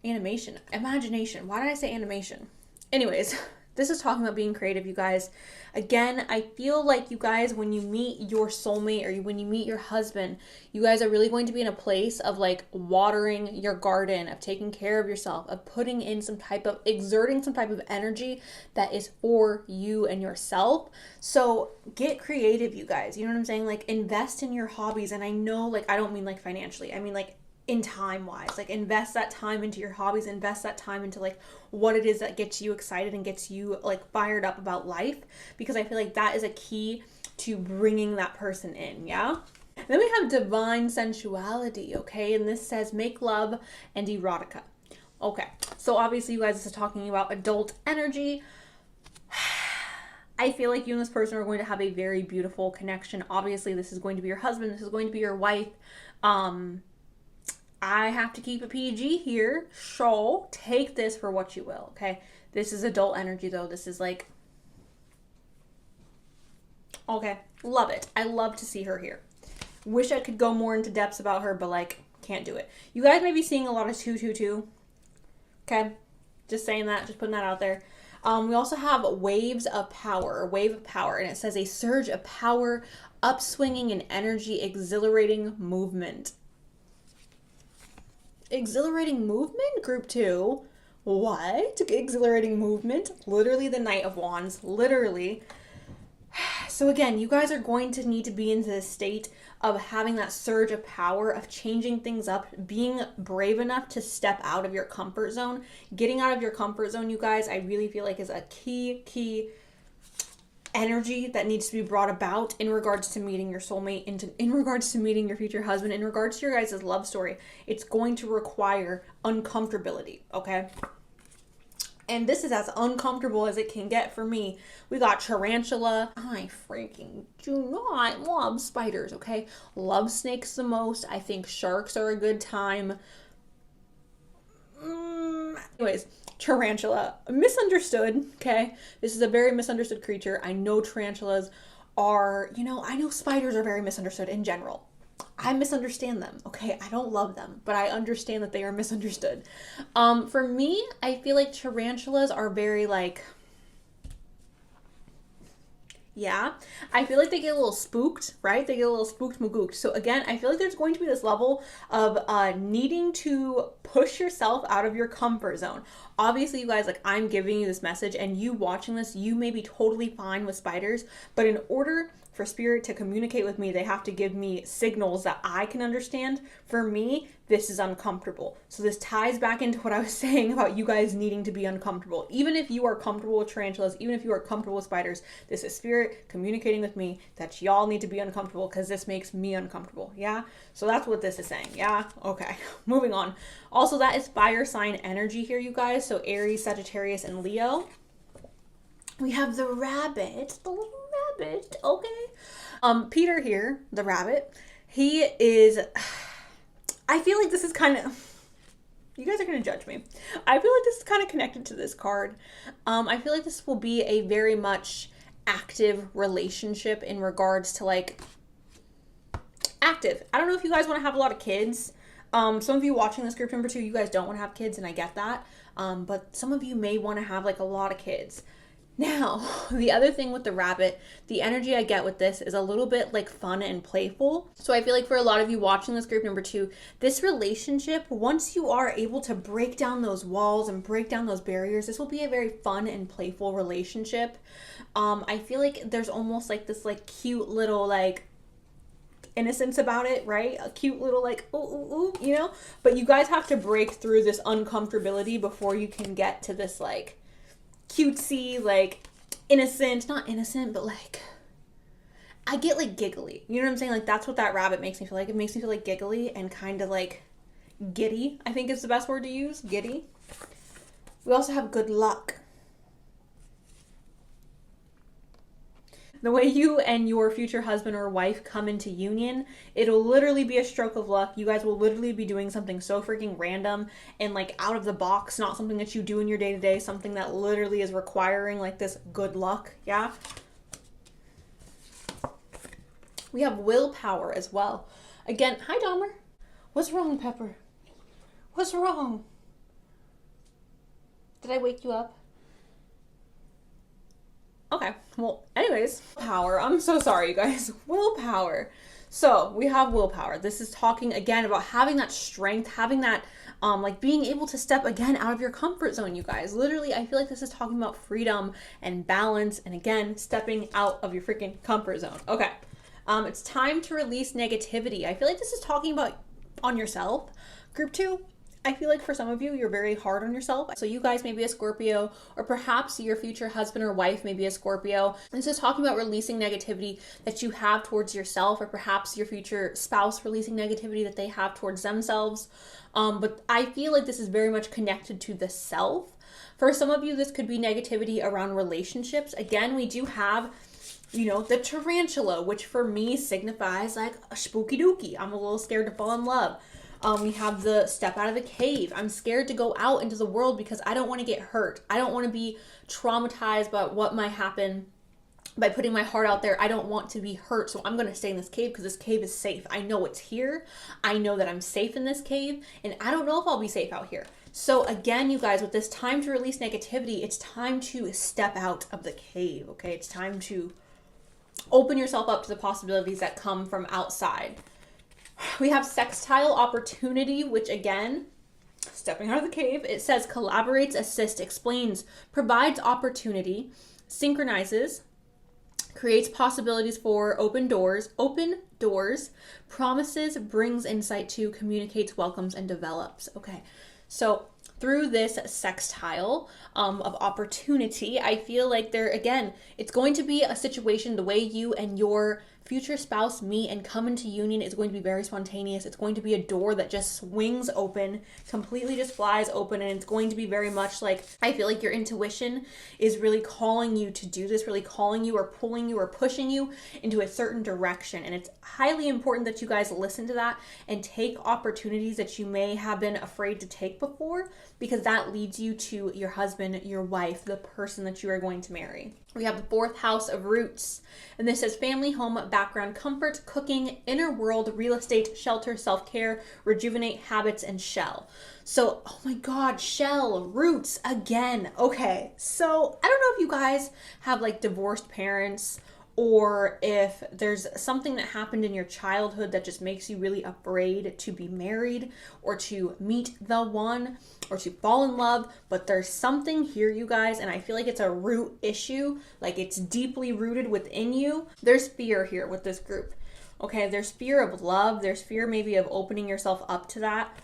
Speaker 1: Animation, imagination. Why did I say animation? Anyways, this is talking about being creative, you guys. Again, I feel like you guys, when you meet your soulmate or when you meet your husband, you guys are really going to be in a place of like watering your garden, of taking care of yourself, of putting in some type of, exerting some type of energy that is for you and yourself. So get creative, you guys. You know what I'm saying? Like invest in your hobbies. And I know, like, I don't mean like financially. I mean like in time wise, like invest that time into your hobbies, invest that time into like what it is that gets you excited and gets you like fired up about life, because I feel like that is a key to bringing that person in. Yeah. Then we have divine sensuality. Okay. And this says make love and erotica. Okay. So obviously you guys, this is talking about adult energy. I feel like you and this person are going to have a very beautiful connection. Obviously this is going to be your husband. This is going to be your wife. I have to keep a PG here, so take this for what you will, okay? This is adult energy, though. This is like, okay, love it. I love to see her here. Wish I could go more into depths about her, but like, can't do it. You guys may be seeing a lot of 222, okay? Just saying that, just putting that out there. We also have waves of power, a wave of power, and it says a surge of power, upswinging in energy, exhilarating movement. Exhilarating movement, group 2. What? Exhilarating movement? Literally the Knight of Wands. Literally. So again, you guys are going to need to be into this state of having that surge of power, of changing things up, being brave enough to step out of your comfort zone. Getting out of your comfort zone, you guys, I really feel like is a key energy that needs to be brought about in regards to meeting your soulmate, in regards to meeting your future husband, in regards to your guys' love story. It's going to require uncomfortability, okay? And this is as uncomfortable as it can get for me. We got tarantula. I freaking do not love spiders, okay? Love snakes the most. I think sharks are a good time. Anyways, tarantula, misunderstood, okay? This is a very misunderstood creature. I know tarantulas are, I know spiders are very misunderstood in general. I misunderstand them, okay? I don't love them, but I understand that they are misunderstood. For me, I feel like tarantulas are very like, yeah, I feel like they get a little spooked, right? They get a little spooked magooked. So again, I feel like there's going to be this level of needing to push yourself out of your comfort zone. Obviously, you guys, like I'm giving you this message and you watching this, you may be totally fine with spiders, but in order for spirit to communicate with me, they have to give me signals that I can understand. For me, this is uncomfortable. So this ties back into what I was saying about you guys needing to be uncomfortable. Even if you are comfortable with tarantulas, even if you are comfortable with spiders, this is spirit communicating with me that y'all need to be uncomfortable because this makes me uncomfortable. Yeah? So that's what this is saying. Yeah? Okay. Moving on. Also, that is fire sign energy here, you guys. So Aries, Sagittarius, and Leo. We have the rabbit, the little rabbit, okay? Peter here, the rabbit, he is, I feel like this is kind of, you guys are going to judge me. I feel like this is kind of connected to this card. I feel like this will be a very much active relationship in regards to like, active. I don't know if you guys want to have a lot of kids. Some of you watching this group number 2, you guys don't want to have kids, and I get that. But some of you may want to have like a lot of kids. Now, the other thing with the rabbit, the energy I get with this is a little bit like fun and playful. So I feel like for a lot of you watching this group number 2, this relationship, once you are able to break down those walls and break down those barriers, this will be a very fun and playful relationship. I feel like there's almost like this like cute little like innocence about it, right? A cute little like, ooh, But you guys have to break through this uncomfortability before you can get to this like cutesy, like innocent, not innocent, but like I get like giggly. You know what I'm saying? Like that's what that rabbit makes me feel like. It makes me feel like giggly and kind of like giddy, I think is the best word to use. Giddy. We also have good luck. The way you and your future husband or wife come into union, it'll literally be a stroke of luck. You guys will literally be doing something so freaking random and like out of the box, not something that you do in your day-to-day, something that literally is requiring like this good luck, yeah? We have willpower as well. Again, hi Dahmer. What's wrong, Pepper? What's wrong? Did I wake you up? Okay, well, anyways, power. I'm so sorry, you guys. Willpower. So we have willpower. This is talking again about having that strength, having that, like being able to step again out of your comfort zone, you guys. Literally, I feel like this is talking about freedom and balance and again, stepping out of your freaking comfort zone. Okay, it's time to release negativity. I feel like this is talking about on yourself. Group 2. I feel like for some of you, you're very hard on yourself. So you guys may be a Scorpio, or perhaps your future husband or wife may be a Scorpio. This is talking about releasing negativity that you have towards yourself, or perhaps your future spouse releasing negativity that they have towards themselves. But I feel like this is very much connected to the self. For some of you, this could be negativity around relationships. Again, we do have, you know, the tarantula, which for me signifies like a spooky dookie. I'm a little scared to fall in love. We have the step out of the cave. I'm scared to go out into the world because I don't want to get hurt. I don't want to be traumatized by what might happen by putting my heart out there. I don't want to be hurt. So I'm going to stay in this cave because this cave is safe. I know it's here. I know that I'm safe in this cave and I don't know if I'll be safe out here. So again, you guys, with this time to release negativity, it's time to step out of the cave. Okay. It's time to open yourself up to the possibilities that come from outside. We have sextile opportunity, which again, stepping out of the cave, it says collaborates, assists, explains, provides opportunity, synchronizes, creates possibilities for open doors, promises, brings insight to, communicates, welcomes, and develops. Okay, so through this sextile of opportunity, I feel like there, again, it's going to be a situation, the way you and your future spouse meet and come into union is going to be very spontaneous. It's going to be a door that just swings open, completely just flies open, and it's going to be very much like, I feel like your intuition is really calling you to do this, really calling you or pulling you or pushing you into a certain direction. And it's highly important that you guys listen to that and take opportunities that you may have been afraid to take before, because that leads you to your husband, your wife, the person that you are going to marry. We have the 4th house of roots, and this says family, home, background, comfort, cooking, inner world, real estate, shelter, self-care, rejuvenate, habits, and shell. So, oh my God, shell, roots again. Okay, so I don't know if you guys have like divorced parents, or if there's something that happened in your childhood that just makes you really afraid to be married or to meet the one or to fall in love, but there's something here, you guys, and I feel like it's a root issue, like it's deeply rooted within you. There's fear here with this group, okay? There's fear of love. There's fear maybe of opening yourself up to that.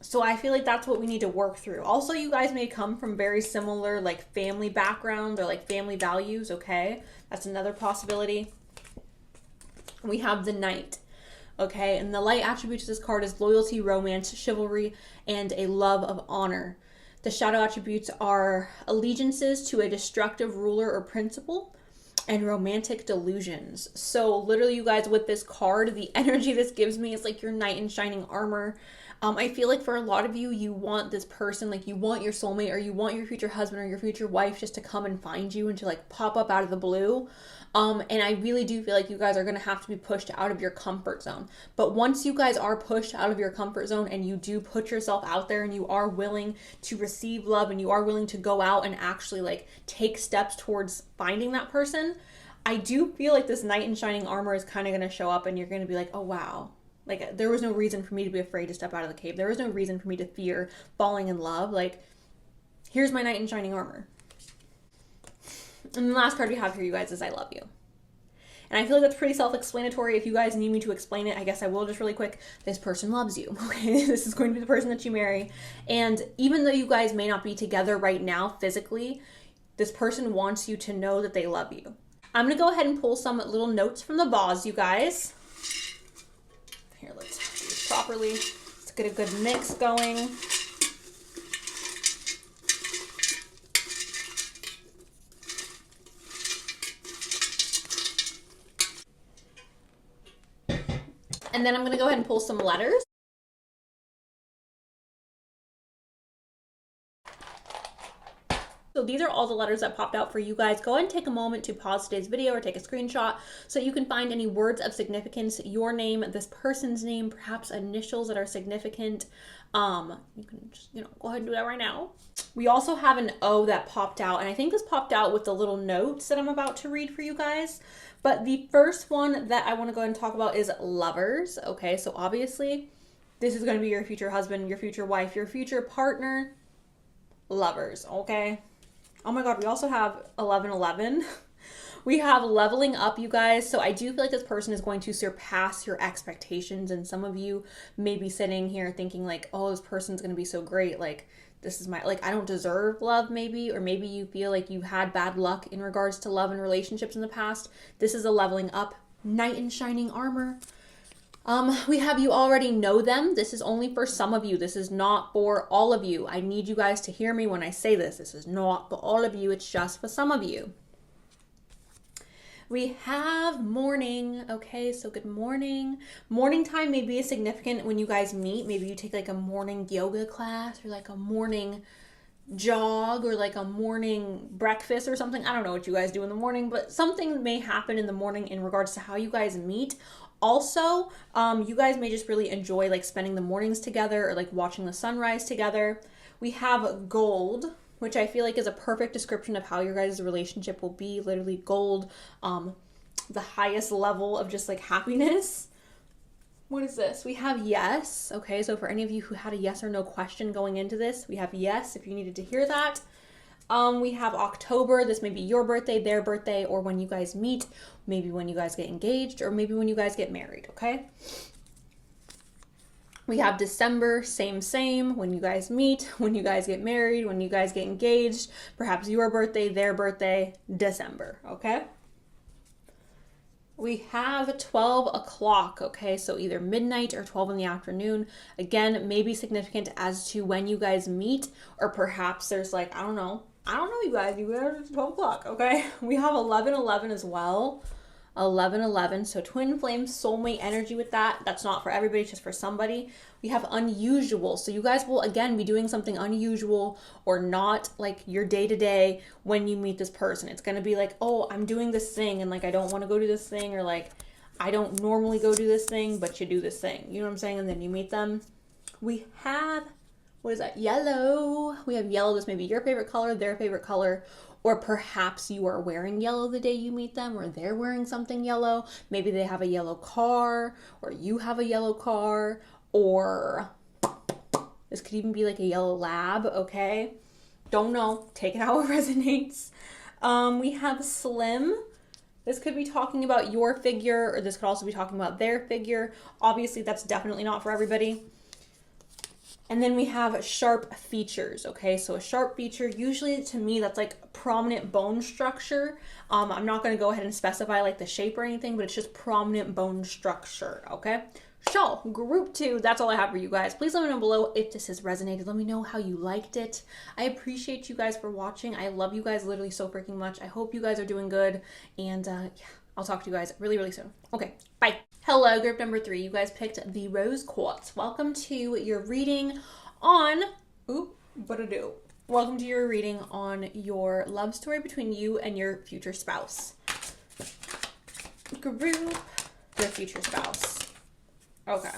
Speaker 1: So I feel like that's what we need to work through. Also, you guys may come from very similar like family backgrounds or like family values, okay? That's another possibility. We have the Knight, okay? And the light attributes of this card is loyalty, romance, chivalry, and a love of honor. The shadow attributes are allegiances to a destructive ruler or principle, and romantic delusions. So literally, you guys, with this card, the energy this gives me is like your knight in shining armor. I feel like for a lot of you, you want this person, like you want your soulmate or you want your future husband or your future wife just to come and find you and to like pop up out of the blue. And I really do feel like you guys are going to have to be pushed out of your comfort zone. But once you guys are pushed out of your comfort zone and you do put yourself out there and you are willing to receive love and you are willing to go out and actually like take steps towards finding that person, I do feel like this knight in shining armor is kind of going to show up and you're going to be like, oh wow. Like, there was no reason for me to be afraid to step out of the cave. There was no reason for me to fear falling in love. Like, here's my knight in shining armor. And the last card we have here, you guys, is I love you. And I feel like that's pretty self-explanatory. If you guys need me to explain it, I guess I will just really quick. This person loves you, okay? This is going to be the person that you marry. And even though you guys may not be together right now physically, this person wants you to know that they love you. I'm going to go ahead and pull some little notes from the vase, you guys. Here, let's do this properly. Let's get a good mix going. And then I'm going to go ahead and pull some letters. So these are all the letters that popped out for you guys. Go ahead and take a moment to pause today's video or take a screenshot so you can find any words of significance, your name, this person's name, perhaps initials that are significant. You can just, go ahead and do that right now. We also have an O that popped out, and I think this popped out with the little notes that I'm about to read for you guys. But the first one that I want to go ahead and talk about is lovers. Okay, so obviously this is going to be your future husband, your future wife, your future partner. Lovers, okay? Oh my God, we also have 1111. We have leveling up, you guys. So I do feel like this person is going to surpass your expectations. And some of you may be sitting here thinking like, oh, this person's going to be so great. Like, this is my, like, I don't deserve love maybe. Or maybe you feel like you had bad luck in regards to love and relationships in the past. This is a leveling up, knight in shining armor. We have you already know them. This is only for some of you. This is not for all of you. I need you guys to hear me when I say this. This is not for all of you. It's just for some of you. We have morning. Okay, so good morning. Morning time may be significant when you guys meet. Maybe you take like a morning yoga class or like a morning jog or like a morning breakfast or something. I don't know what you guys do in the morning, but something may happen in the morning in regards to how you guys meet. Also, you guys may just really enjoy like spending the mornings together or like watching the sunrise together. We have gold, which I feel like is a perfect description of how your guys' relationship will be. Literally gold, the highest level of just like happiness. What is this? We have yes. Okay, so for any of you who had a yes or no question going into this, we have yes if you needed to hear that. We have October. This may be your birthday, their birthday, or when you guys meet, maybe when you guys get engaged, or maybe when you guys get married, okay? We have December, same, when you guys meet, when you guys get married, when you guys get engaged, perhaps your birthday, their birthday, December, okay? We have 12 o'clock, okay? So either midnight or 12 in the afternoon. Again, maybe significant as to when you guys meet, or perhaps there's like, I don't know, you guys, it's 12 o'clock, okay? We have 1111 as well. 1111, so twin flame soulmate energy with that. That's not for everybody, just for somebody. We have unusual, so you guys will again be doing something unusual or not like your day-to-day when you meet this person. It's going to be like, oh, I'm doing this thing and like I don't want to go do this thing, or like I don't normally go do this thing, but you do this thing, you know what I'm saying? And then you meet them. We have, what is that? Yellow. We have yellow. This may be your favorite color, their favorite color, or perhaps you are wearing yellow the day you meet them, or they're wearing something yellow. Maybe they have a yellow car, or you have a yellow car, or this could even be like a yellow lab, okay? Don't know. Take it how it resonates. We have slim. This could be talking about your figure, or this could also be talking about their figure. Obviously, that's definitely not for everybody. And then we have sharp features, okay? So a sharp feature, usually to me, that's like prominent bone structure. I'm not gonna go ahead and specify like the shape or anything, but it's just prominent bone structure, okay? So, group 2, that's all I have for you guys. Please let me know below if this has resonated. Let me know how you liked it. I appreciate you guys for watching. I love you guys literally so freaking much. I hope you guys are doing good. And yeah, I'll talk to you guys really, really soon. Okay, bye. Hello, group number 3. You guys picked the rose quartz. Welcome to your reading on, welcome to your reading on your love story between you and your future spouse. Group, your future spouse. Okay.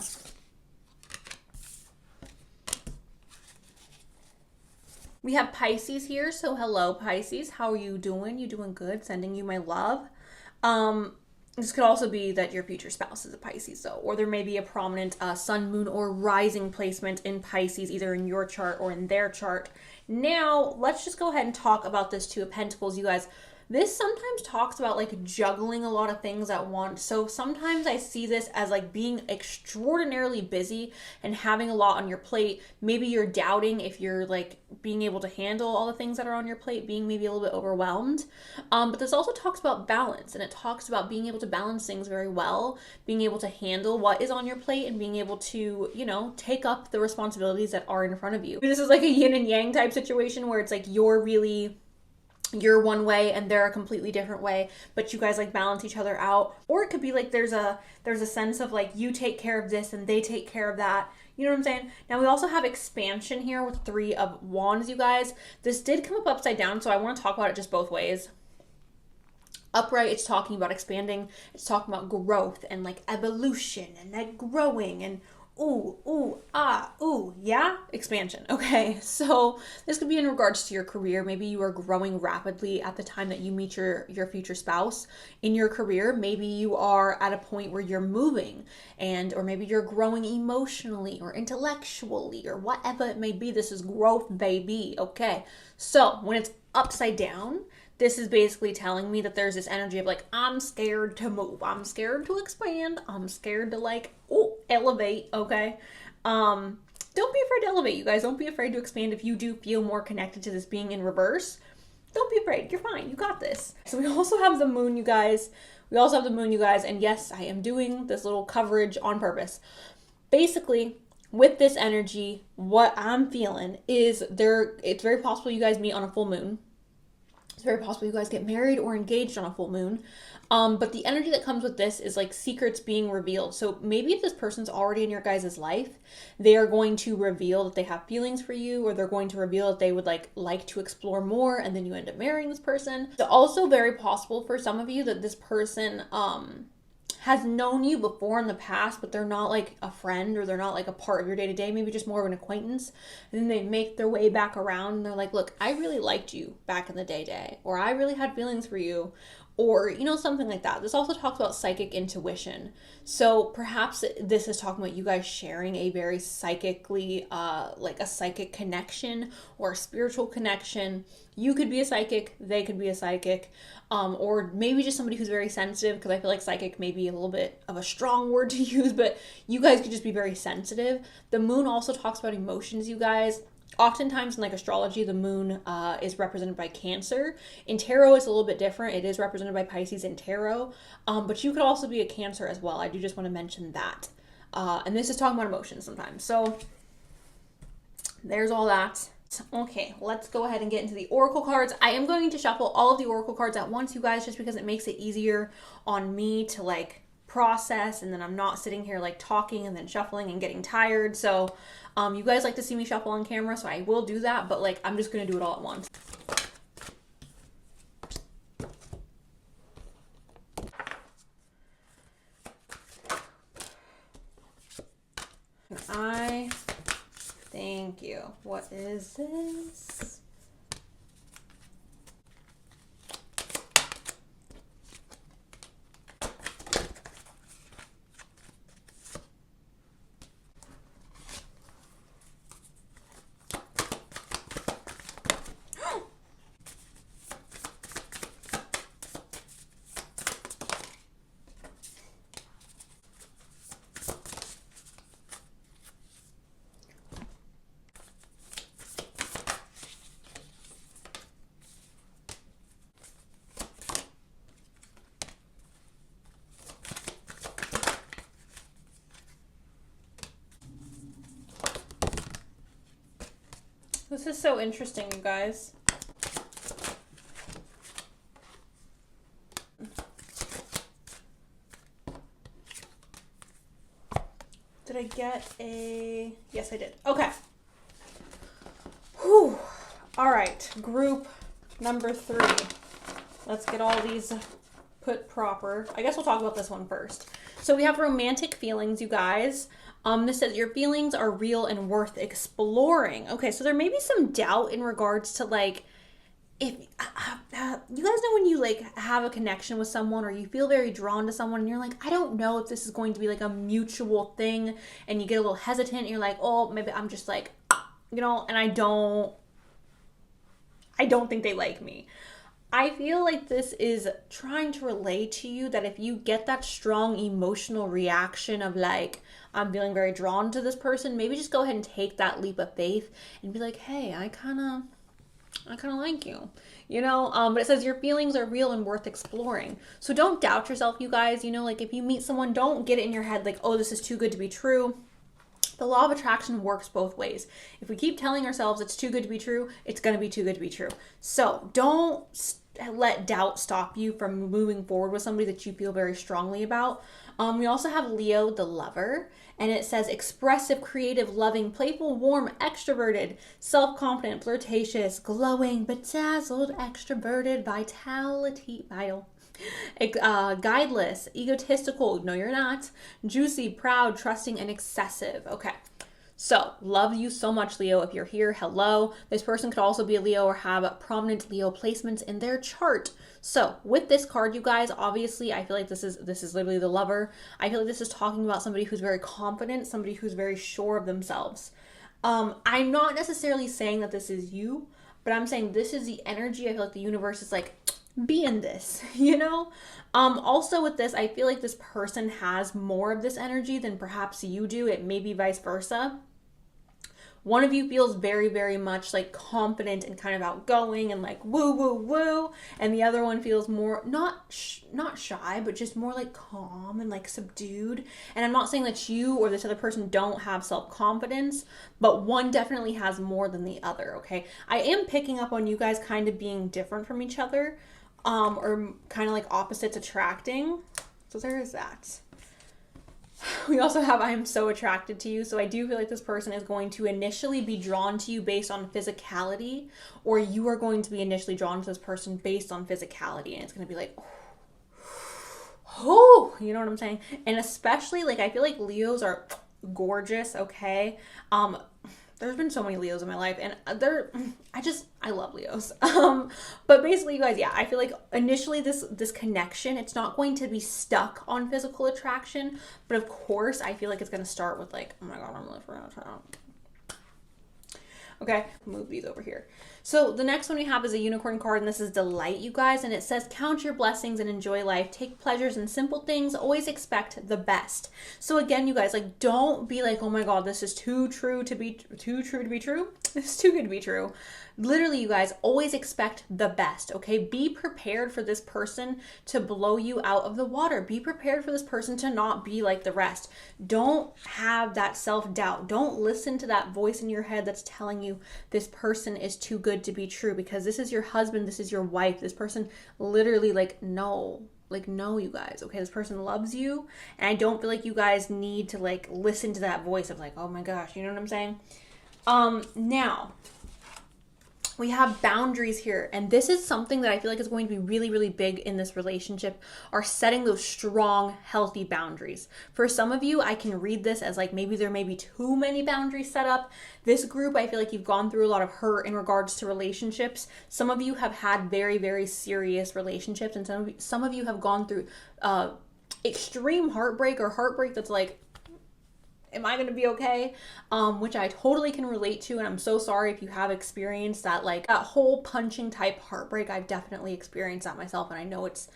Speaker 1: We have Pisces here, so hello Pisces. How are you doing? You doing good? Sending you my love. This could also be that your future spouse is a Pisces, though, or there may be a prominent sun, moon, or rising placement in Pisces, either in your chart or in their chart. Now, let's just go ahead and talk about this Two of Pentacles, you guys. This sometimes talks about like juggling a lot of things at once. So sometimes I see this as like being extraordinarily busy and having a lot on your plate. Maybe you're doubting if you're like being able to handle all the things that are on your plate, being maybe a little bit overwhelmed. But this also talks about balance, and it talks about being able to balance things very well, being able to handle what is on your plate and being able to, you know, take up the responsibilities that are in front of you. This is like a yin and yang type situation where it's like you're one way and they're a completely different way, but you guys like balance each other out. Or it could be like there's a sense of like you take care of this and they take care of that. You know what I'm saying? Now we also have expansion here with 3 of Wands, you guys. This did come up upside down, so I want to talk about it just both ways. Upright, it's talking about expanding. It's talking about growth and like evolution and like growing and yeah, expansion. Okay, so this could be in regards to your career. Maybe you are growing rapidly at the time that you meet your future spouse in your career. Maybe you are at a point where you're moving, or maybe you're growing emotionally or intellectually or whatever it may be. This is growth, baby. Okay, so when it's upside down, this is basically telling me that there's this energy of like, I'm scared to move. I'm scared to expand. I'm scared to like, elevate. Okay. Don't be afraid to elevate, you guys. Don't be afraid to expand if you do feel more connected to this being in reverse. Don't be afraid. You're fine. You got this. So we also have the moon, you guys. And yes, I am doing this little coverage on purpose. Basically, with this energy, what I'm feeling is it's very possible you guys meet on a full moon. It's very possible you guys get married or engaged on a full moon. But the energy that comes with this is like secrets being revealed. So maybe if this person's already in your guys' life, they are going to reveal that they have feelings for you, or they're going to reveal that they would like to explore more, and then you end up marrying this person. It's also very possible for some of you that this person has known you before in the past, but they're not like a friend, or they're not like a part of your day-to-day, maybe just more of an acquaintance. And then they make their way back around and they're like, look, I really liked you back in the day, or I really had feelings for you, or, you know, something like that. This also talks about psychic intuition. So perhaps this is talking about you guys sharing a very psychically, like a psychic connection or a spiritual connection. You could be a psychic, they could be a psychic, or maybe just somebody who's very sensitive, because I feel like psychic may be a little bit of a strong word to use, but you guys could just be very sensitive. The moon also talks about emotions, you guys. Oftentimes in like astrology, the moon is represented by Cancer. In tarot, it's a little bit different. It is represented by Pisces in tarot, but you could also be a Cancer as well. I do just want to mention that. And this is talking about emotions sometimes. So there's all that. Okay, let's go ahead and get into the oracle cards. I am going to shuffle all of the oracle cards at once, you guys, just because it makes it easier on me to like process, and then I'm not sitting here like talking and then shuffling and getting tired. So you guys like to see me shuffle on camera, so I will do that, but like I'm just gonna do it all at once. Thank you. What is this? This is so interesting, you guys. Did I get a... Yes, I did. Okay. Whew. All right. Group number 3. Let's get all these put proper. I guess we'll talk about this one first. So we have romantic feelings, you guys. This says your feelings are real and worth exploring. Okay, so there may be some doubt in regards to like, if you guys know when you like have a connection with someone, or you feel very drawn to someone and you're like, I don't know if this is going to be like a mutual thing, and you get a little hesitant and you're like, oh, maybe I'm just like, you know, and I don't think they like me. I feel like this is trying to relay to you that if you get that strong emotional reaction of like, I'm feeling very drawn to this person, maybe just go ahead and take that leap of faith and be like, hey, I kind of like you, but it says your feelings are real and worth exploring. So don't doubt yourself, you guys. Like if you meet someone, don't get it in your head like, oh, this is too good to be true. The law of attraction works both ways. If we keep telling ourselves it's too good to be true, it's going to be too good to be true. So don't let doubt stop you from moving forward with somebody that you feel very strongly about. We also have Leo, the lover, and it says expressive, creative, loving, playful, warm, extroverted, self-confident, flirtatious, glowing, bedazzled, extroverted, vital, guideless, egotistical, no you're not, juicy, proud, trusting, and excessive. Okay. So, love you so much, Leo. If you're here, hello. This person could also be a Leo or have prominent Leo placements in their chart. So, with this card, you guys, obviously, I feel like this is literally the lover. I feel like this is talking about somebody who's very confident, somebody who's very sure of themselves. I'm not necessarily saying that this is you, but I'm saying this is the energy. I feel like the universe is like, be in this, Also with this, I feel like this person has more of this energy than perhaps you do. It may be vice versa. One of you feels very, very much like confident and kind of outgoing and like woo, woo, woo. And the other one feels more, not shy, but just more like calm and like subdued. And I'm not saying that you or this other person don't have self-confidence, but one definitely has more than the other, okay? I am picking up on you guys kind of being different from each other, or kind of like opposites attracting. So there is that. We also have I am so attracted to you. So I do feel like this person is going to initially be drawn to you based on physicality, or you are going to be initially drawn to this person based on physicality. And it's going to be like, oh, you know what I'm saying? And especially like, I feel like Leos are gorgeous. Okay. There's been so many Leos in my life, and I love Leos. But basically, you guys, yeah, I feel like initially this connection, it's not going to be stuck on physical attraction, but of course, I feel like it's going to start with like, oh my God, I'm really out of town. Okay, move these over here. So the next one we have is a unicorn card, and this is delight, you guys. And it says, count your blessings and enjoy life. Take pleasures in simple things. Always expect the best. So again, you guys, like, don't be like, oh my God, this is too true to be true. This is too good to be true. Literally, you guys, always expect the best, okay? Be prepared for this person to blow you out of the water. Be prepared for this person to not be like the rest. Don't have that self-doubt. Don't listen to that voice in your head that's telling you this person is too good to be true, because this is your husband, this is your wife. This person literally, no, you guys, okay? This person loves you, and I don't feel like you guys need to like listen to that voice of like, oh my gosh, you know what I'm saying? Now we have boundaries here, and this is something that I feel like is going to be really, really big in this relationship, are setting those strong, healthy boundaries. For some of you, I can read this as like maybe there may be too many boundaries set up. This group, I feel like you've gone through a lot of hurt in regards to relationships. Some of you have had very, very serious relationships, and some of you have gone through extreme heartbreak, or heartbreak that's like, am I going to be okay? Which I totally can relate to. And I'm so sorry if you have experienced that, like that whole punching type heartbreak. I've definitely experienced that myself, and I know it's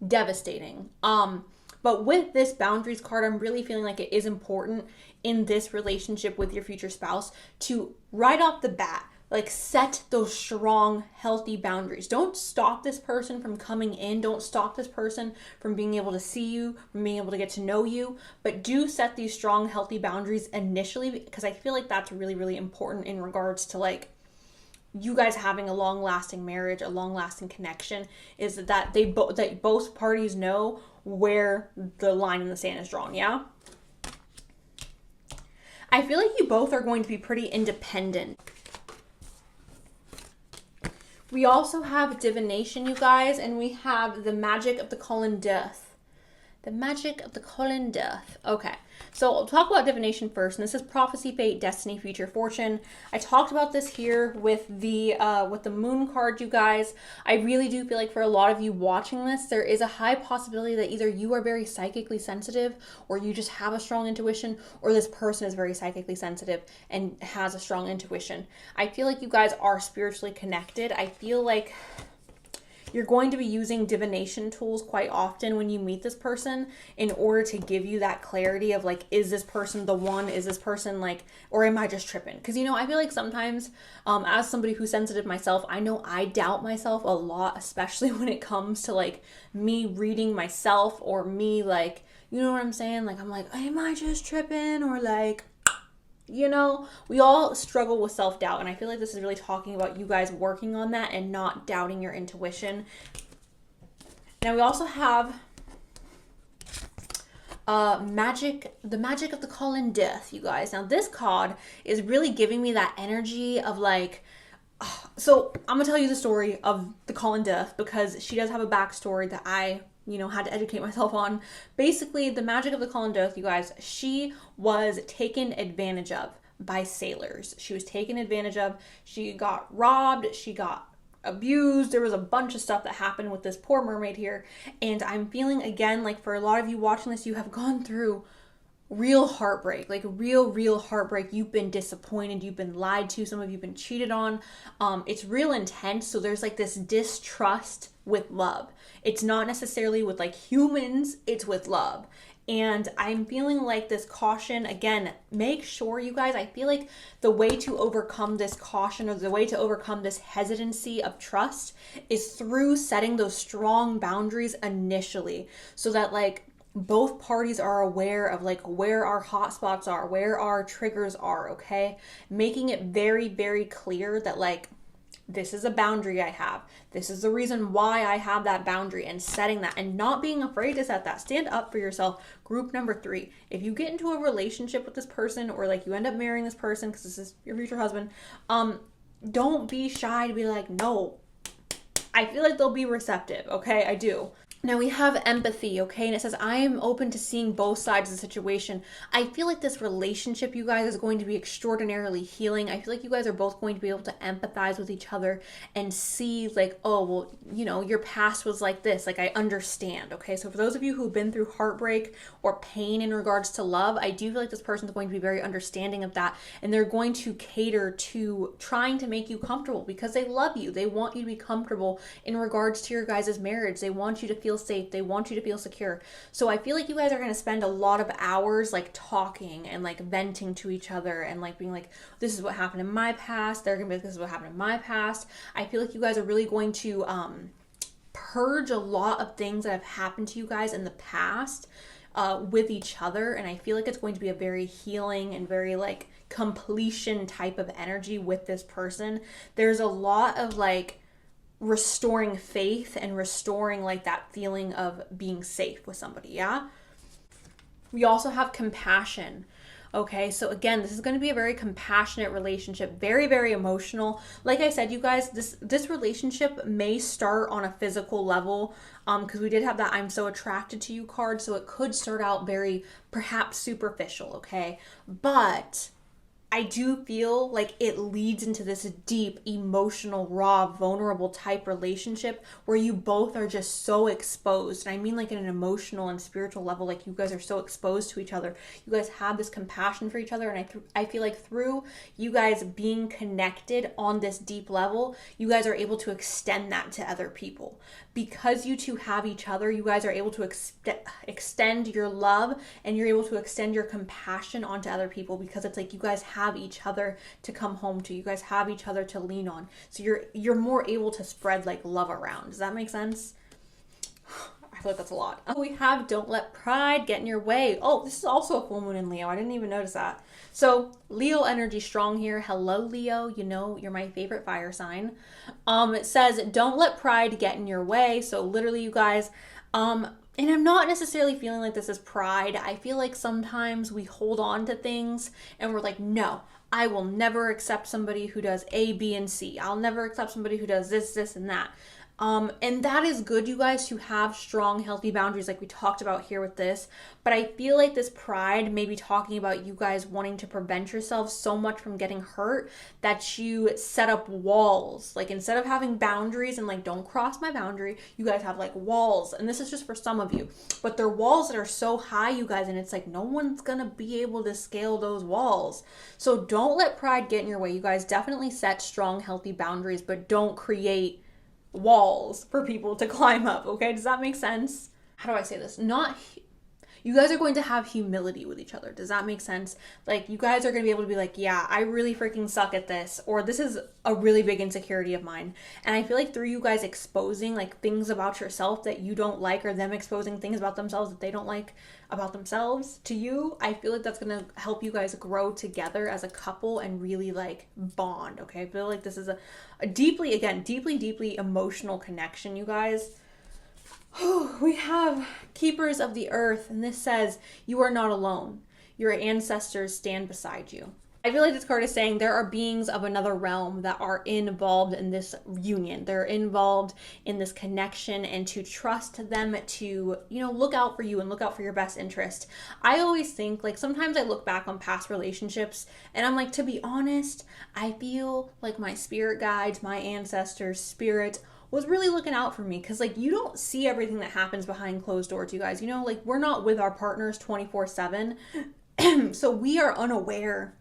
Speaker 1: devastating. But with this boundaries card, I'm really feeling like it is important in this relationship with your future spouse to right off the bat, like set those strong, healthy boundaries. Don't stop this person from coming in. Don't stop this person from being able to see you, from being able to get to know you, but do set these strong, healthy boundaries initially, because I feel like that's really, really important in regards to like you guys having a long-lasting marriage, a long-lasting connection, is that that both parties know where the line in the sand is drawn, yeah? I feel like you both are going to be pretty independent. We also have divination, you guys, and we have the magic of the colon death. The magic of the colon death. Okay, so I'll talk about divination first, and this is prophecy, fate, destiny, future, fortune. I talked about this here with the moon card, you guys. I really do feel like for a lot of you watching this, there is a high possibility that either you are very psychically sensitive, or you just have a strong intuition, or this person is very psychically sensitive and has a strong intuition. I feel like you guys are spiritually connected. I feel like You're going to be using divination tools quite often when you meet this person in order to give you that clarity of like, is this person the one? Is this person like, or am I just tripping? Because, you know, I feel like sometimes as somebody who's sensitive myself, I know I doubt myself a lot, especially when it comes to like me reading myself or me like, you know what I'm saying? Like, I'm like, am I just tripping? Or like, you know, we all struggle with self-doubt, and I feel like this is really talking about you guys working on that and not doubting your intuition. Now we also have the magic of the call in death, you guys. Now this card is really giving me that energy of like, so I'm gonna tell you the story of the call in death because she does have a backstory that I, you know, had to educate myself on. Basically, the magic of the call in death, you guys, she was taken advantage of by sailors. She was taken advantage of. She got robbed. She got abused. There was a bunch of stuff that happened with this poor mermaid here. And I'm feeling, again, like for a lot of you watching this, you have gone through real heartbreak, like real heartbreak. You've been disappointed, you've been lied to, some of you've been cheated on. It's real intense. So there's like this distrust with love. It's not necessarily with like humans, it's with love. And I'm feeling like this caution, again, make sure you guys, I feel like the way to overcome this caution or the way to overcome this hesitancy of trust is through setting those strong boundaries initially so that like both parties are aware of like where our hot spots are, where our triggers are, okay? Making it very clear that like, this is a boundary I have. This is the reason why I have that boundary, and setting that and not being afraid to set that. Stand up for yourself. Group number 3. If you get into a relationship with this person or like you end up marrying this person because this is your future husband, don't be shy to be like, no. I feel like they'll be receptive, okay? I do. Now we have empathy, okay? And it says, I am open to seeing both sides of the situation. I feel like this relationship, you guys, is going to be extraordinarily healing. I feel like you guys are both going to be able to empathize with each other and see like, oh, well, you know, your past was like this. Like, I understand, okay? So for those of you who've been through heartbreak or pain in regards to love, I do feel like this person's going to be very understanding of that. And they're going to cater to trying to make you comfortable because they love you. They want you to be comfortable in regards to your guys' marriage. They want you to feel safe. They want you to feel secure. So I feel like you guys are going to spend a lot of hours like talking and like venting to each other and like being like, this is what happened in my past. They're going to be like, this is what happened in my past. I feel like you guys are really going to purge a lot of things that have happened to you guys in the past with each other. And I feel like it's going to be a very healing and very like completion type of energy with this person. There's a lot of like restoring faith and restoring like that feeling of being safe with somebody, yeah? We also have compassion. Okay, so again, this is going to be a very compassionate relationship, very emotional. Like I said, you guys, this relationship may start on a physical level because we did have that I'm so attracted to you card, so it could start out very perhaps superficial, okay? But I do feel like it leads into this deep, emotional, raw, vulnerable type relationship where you both are just so exposed. And I mean like in an emotional and spiritual level, like you guys are so exposed to each other. You guys have this compassion for each other. And I feel like through you guys being connected on this deep level, you guys are able to extend that to other people. Because you two have each other, you guys are able to extend your love and you're able to extend your compassion onto other people because it's like you guys have each other to come home to. You guys have each other to lean on. So you're more able to spread like love around. Does that make sense? I feel like that's a lot. We have don't let pride get in your way. Oh, this is also a full moon in Leo. I didn't even notice that. So Leo energy strong here. Hello, Leo. You know, you're my favorite fire sign. It says, don't let pride get in your way. So literally, you guys, and I'm not necessarily feeling like this is pride. I feel like sometimes we hold on to things and we're like, no, I will never accept somebody who does A, B, and C. I'll never accept somebody who does this, and that. And that is good, you guys, to have strong, healthy boundaries like we talked about here with this. But I feel like this pride may be talking about you guys wanting to prevent yourselves so much from getting hurt that you set up walls. Like instead of having boundaries and like, don't cross my boundary, you guys have like walls. And this is just for some of you. But they're walls that are so high, you guys, and it's like no one's going to be able to scale those walls. So don't let pride get in your way. You guys definitely set strong, healthy boundaries, but don't create walls for people to climb up, okay? Does that make sense? How do I say this? You guys are going to have humility with each other. Does that make sense? Like, you guys are going to be able to be like, yeah, I really freaking suck at this, or this is a really big insecurity of mine. And I feel like through you guys exposing like things about yourself that you don't like, or them exposing things about themselves that they don't like about themselves to you, I feel like that's going to help you guys grow together as a couple and really like bond, okay? I feel like this is a deeply emotional connection, you guys. We have Keepers of the Earth, and this says, you are not alone. Your ancestors stand beside you. I feel like this card is saying there are beings of another realm that are involved in this union. They're involved in this connection, and to trust them to, look out for you and look out for your best interest. I always think, like, sometimes I look back on past relationships and I'm like, to be honest, I feel like my spirit guides, my ancestors, spirit was really looking out for me, because like you don't see everything that happens behind closed doors, you guys. Like we're not with our partners 24/7. So we are unaware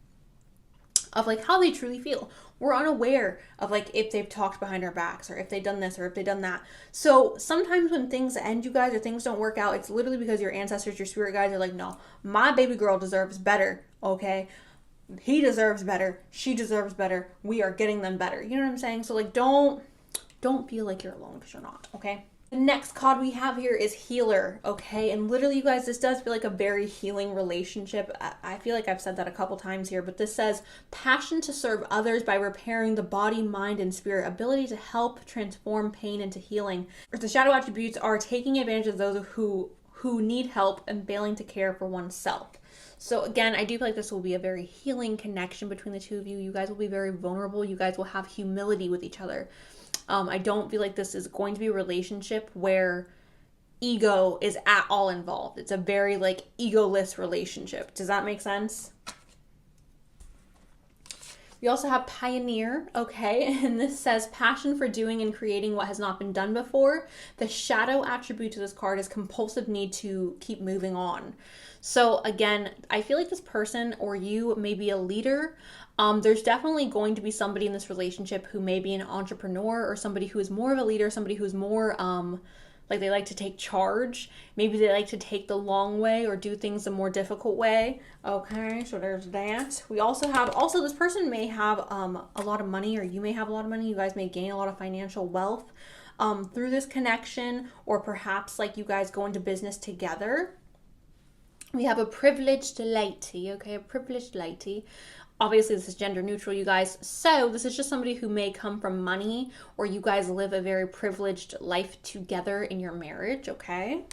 Speaker 1: of like how they truly feel. We're unaware of like if they've talked behind our backs, or if they've done this, or if they've done that. So sometimes when things end, you guys, or things don't work out, it's literally because your ancestors, your spirit guides are like, no, my baby girl deserves better, okay? He deserves better. She deserves better. We are getting them better. You know what I'm saying? So like don't feel like you're alone, because you're not, okay? The next card we have here is Healer, okay? And literally, you guys, this does feel like a very healing relationship. I feel like I've said that a couple times here, but this says, passion to serve others by repairing the body, mind, and spirit, ability to help transform pain into healing. The shadow attributes are taking advantage of those who need help and failing to care for oneself. So again, I do feel like this will be a very healing connection between the two of you. You guys will be very vulnerable. You guys will have humility with each other. I don't feel like this is going to be a relationship where ego is at all involved. It's a very like egoless relationship. Does that make sense? We also have Pioneer, okay? And this says passion for doing and creating what has not been done before. The shadow attribute to this card is compulsive need to keep moving on. So again, I feel like this person or you may be a leader. There's definitely going to be somebody in this relationship who may be an entrepreneur, or somebody who is more of a leader, somebody who's more like they like to take charge. Maybe they like to take the long way or do things the more difficult way. Okay, so there's that. We also have, this person may have a lot of money, or you may have a lot of money. You guys may gain a lot of financial wealth through this connection, or perhaps like you guys go into business together. We have a privileged lady, okay, a privileged lady. Obviously, this is gender neutral, you guys. So this is just somebody who may come from money, or you guys live a very privileged life together in your marriage, okay?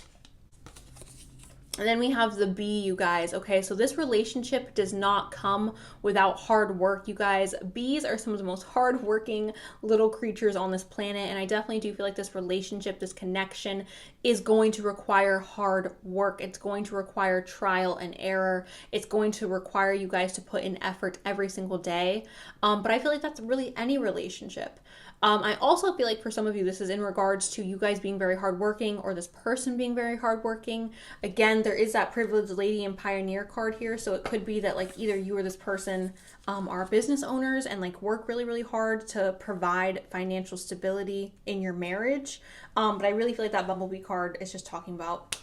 Speaker 1: And then we have the bee, you guys, okay? So this relationship does not come without hard work, you guys. Bees are some of the most hardworking little creatures on this planet, and I definitely do feel like this relationship, this connection, is going to require hard work. It's going to require trial and error. It's going to require you guys to put in effort every single day. But I feel like that's really any relationship. I also feel like for some of you, this is in regards to you guys being very hardworking, or this person being very hardworking. Again, there is that privileged lady and pioneer card here. So it could be that like either you or this person are business owners and like work really, really hard to provide financial stability in your marriage. But I really feel like that bumblebee card is just talking about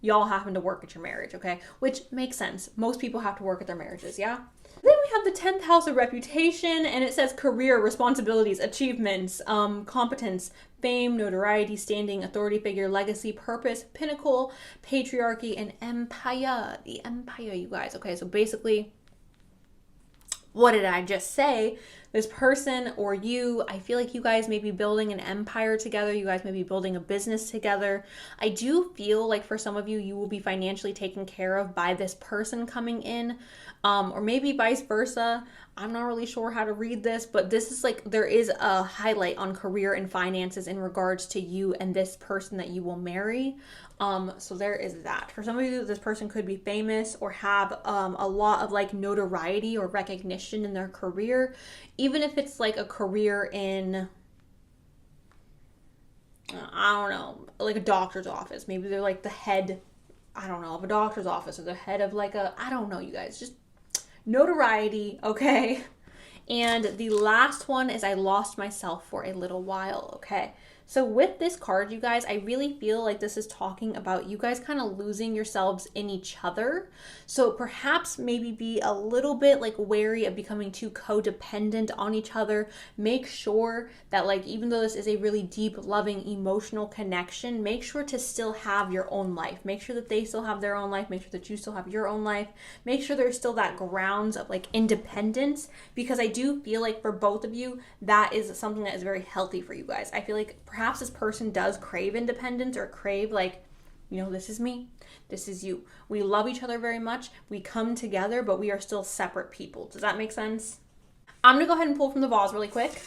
Speaker 1: y'all having to work at your marriage, okay? Which makes sense. Most people have to work at their marriages, yeah? Then we have the 10th house of reputation, and it says career, responsibilities, achievements, competence, fame, notoriety, standing, authority figure, legacy, purpose, pinnacle, patriarchy, and empire. The empire, you guys. Okay, so basically, what did I just say? This person or you, I feel like you guys may be building an empire together. You guys may be building a business together. I do feel like for some of you, you will be financially taken care of by this person coming in, or maybe vice versa. I'm not really sure how to read this, but this is like, there is a highlight on career and finances in regards to you and this person that you will marry. So there is that. For some of you, this person could be famous or have a lot of like notoriety or recognition in their career, even if it's like a career in, I don't know, like a doctor's office. Maybe they're like the head, I don't know, of a doctor's office, or the head of like a, I don't know, you guys, just notoriety, okay? And the last one is I lost myself for a little while, okay? So with this card, you guys, I really feel like this is talking about you guys kind of losing yourselves in each other. So perhaps maybe be a little bit like wary of becoming too codependent on each other. Make sure that, like, even though this is a really deep, loving, emotional connection, make sure to still have your own life. Make sure that they still have their own life. Make sure that you still have your own life. Make sure there's still that grounds of like independence, because I do feel like for both of you, that is something that is very healthy for you guys. I feel like perhaps this person does crave independence or crave like, you know, this is me, this is you. We love each other very much. We come together, but we are still separate people. Does that make sense? I'm gonna go ahead and pull from the vase really quick.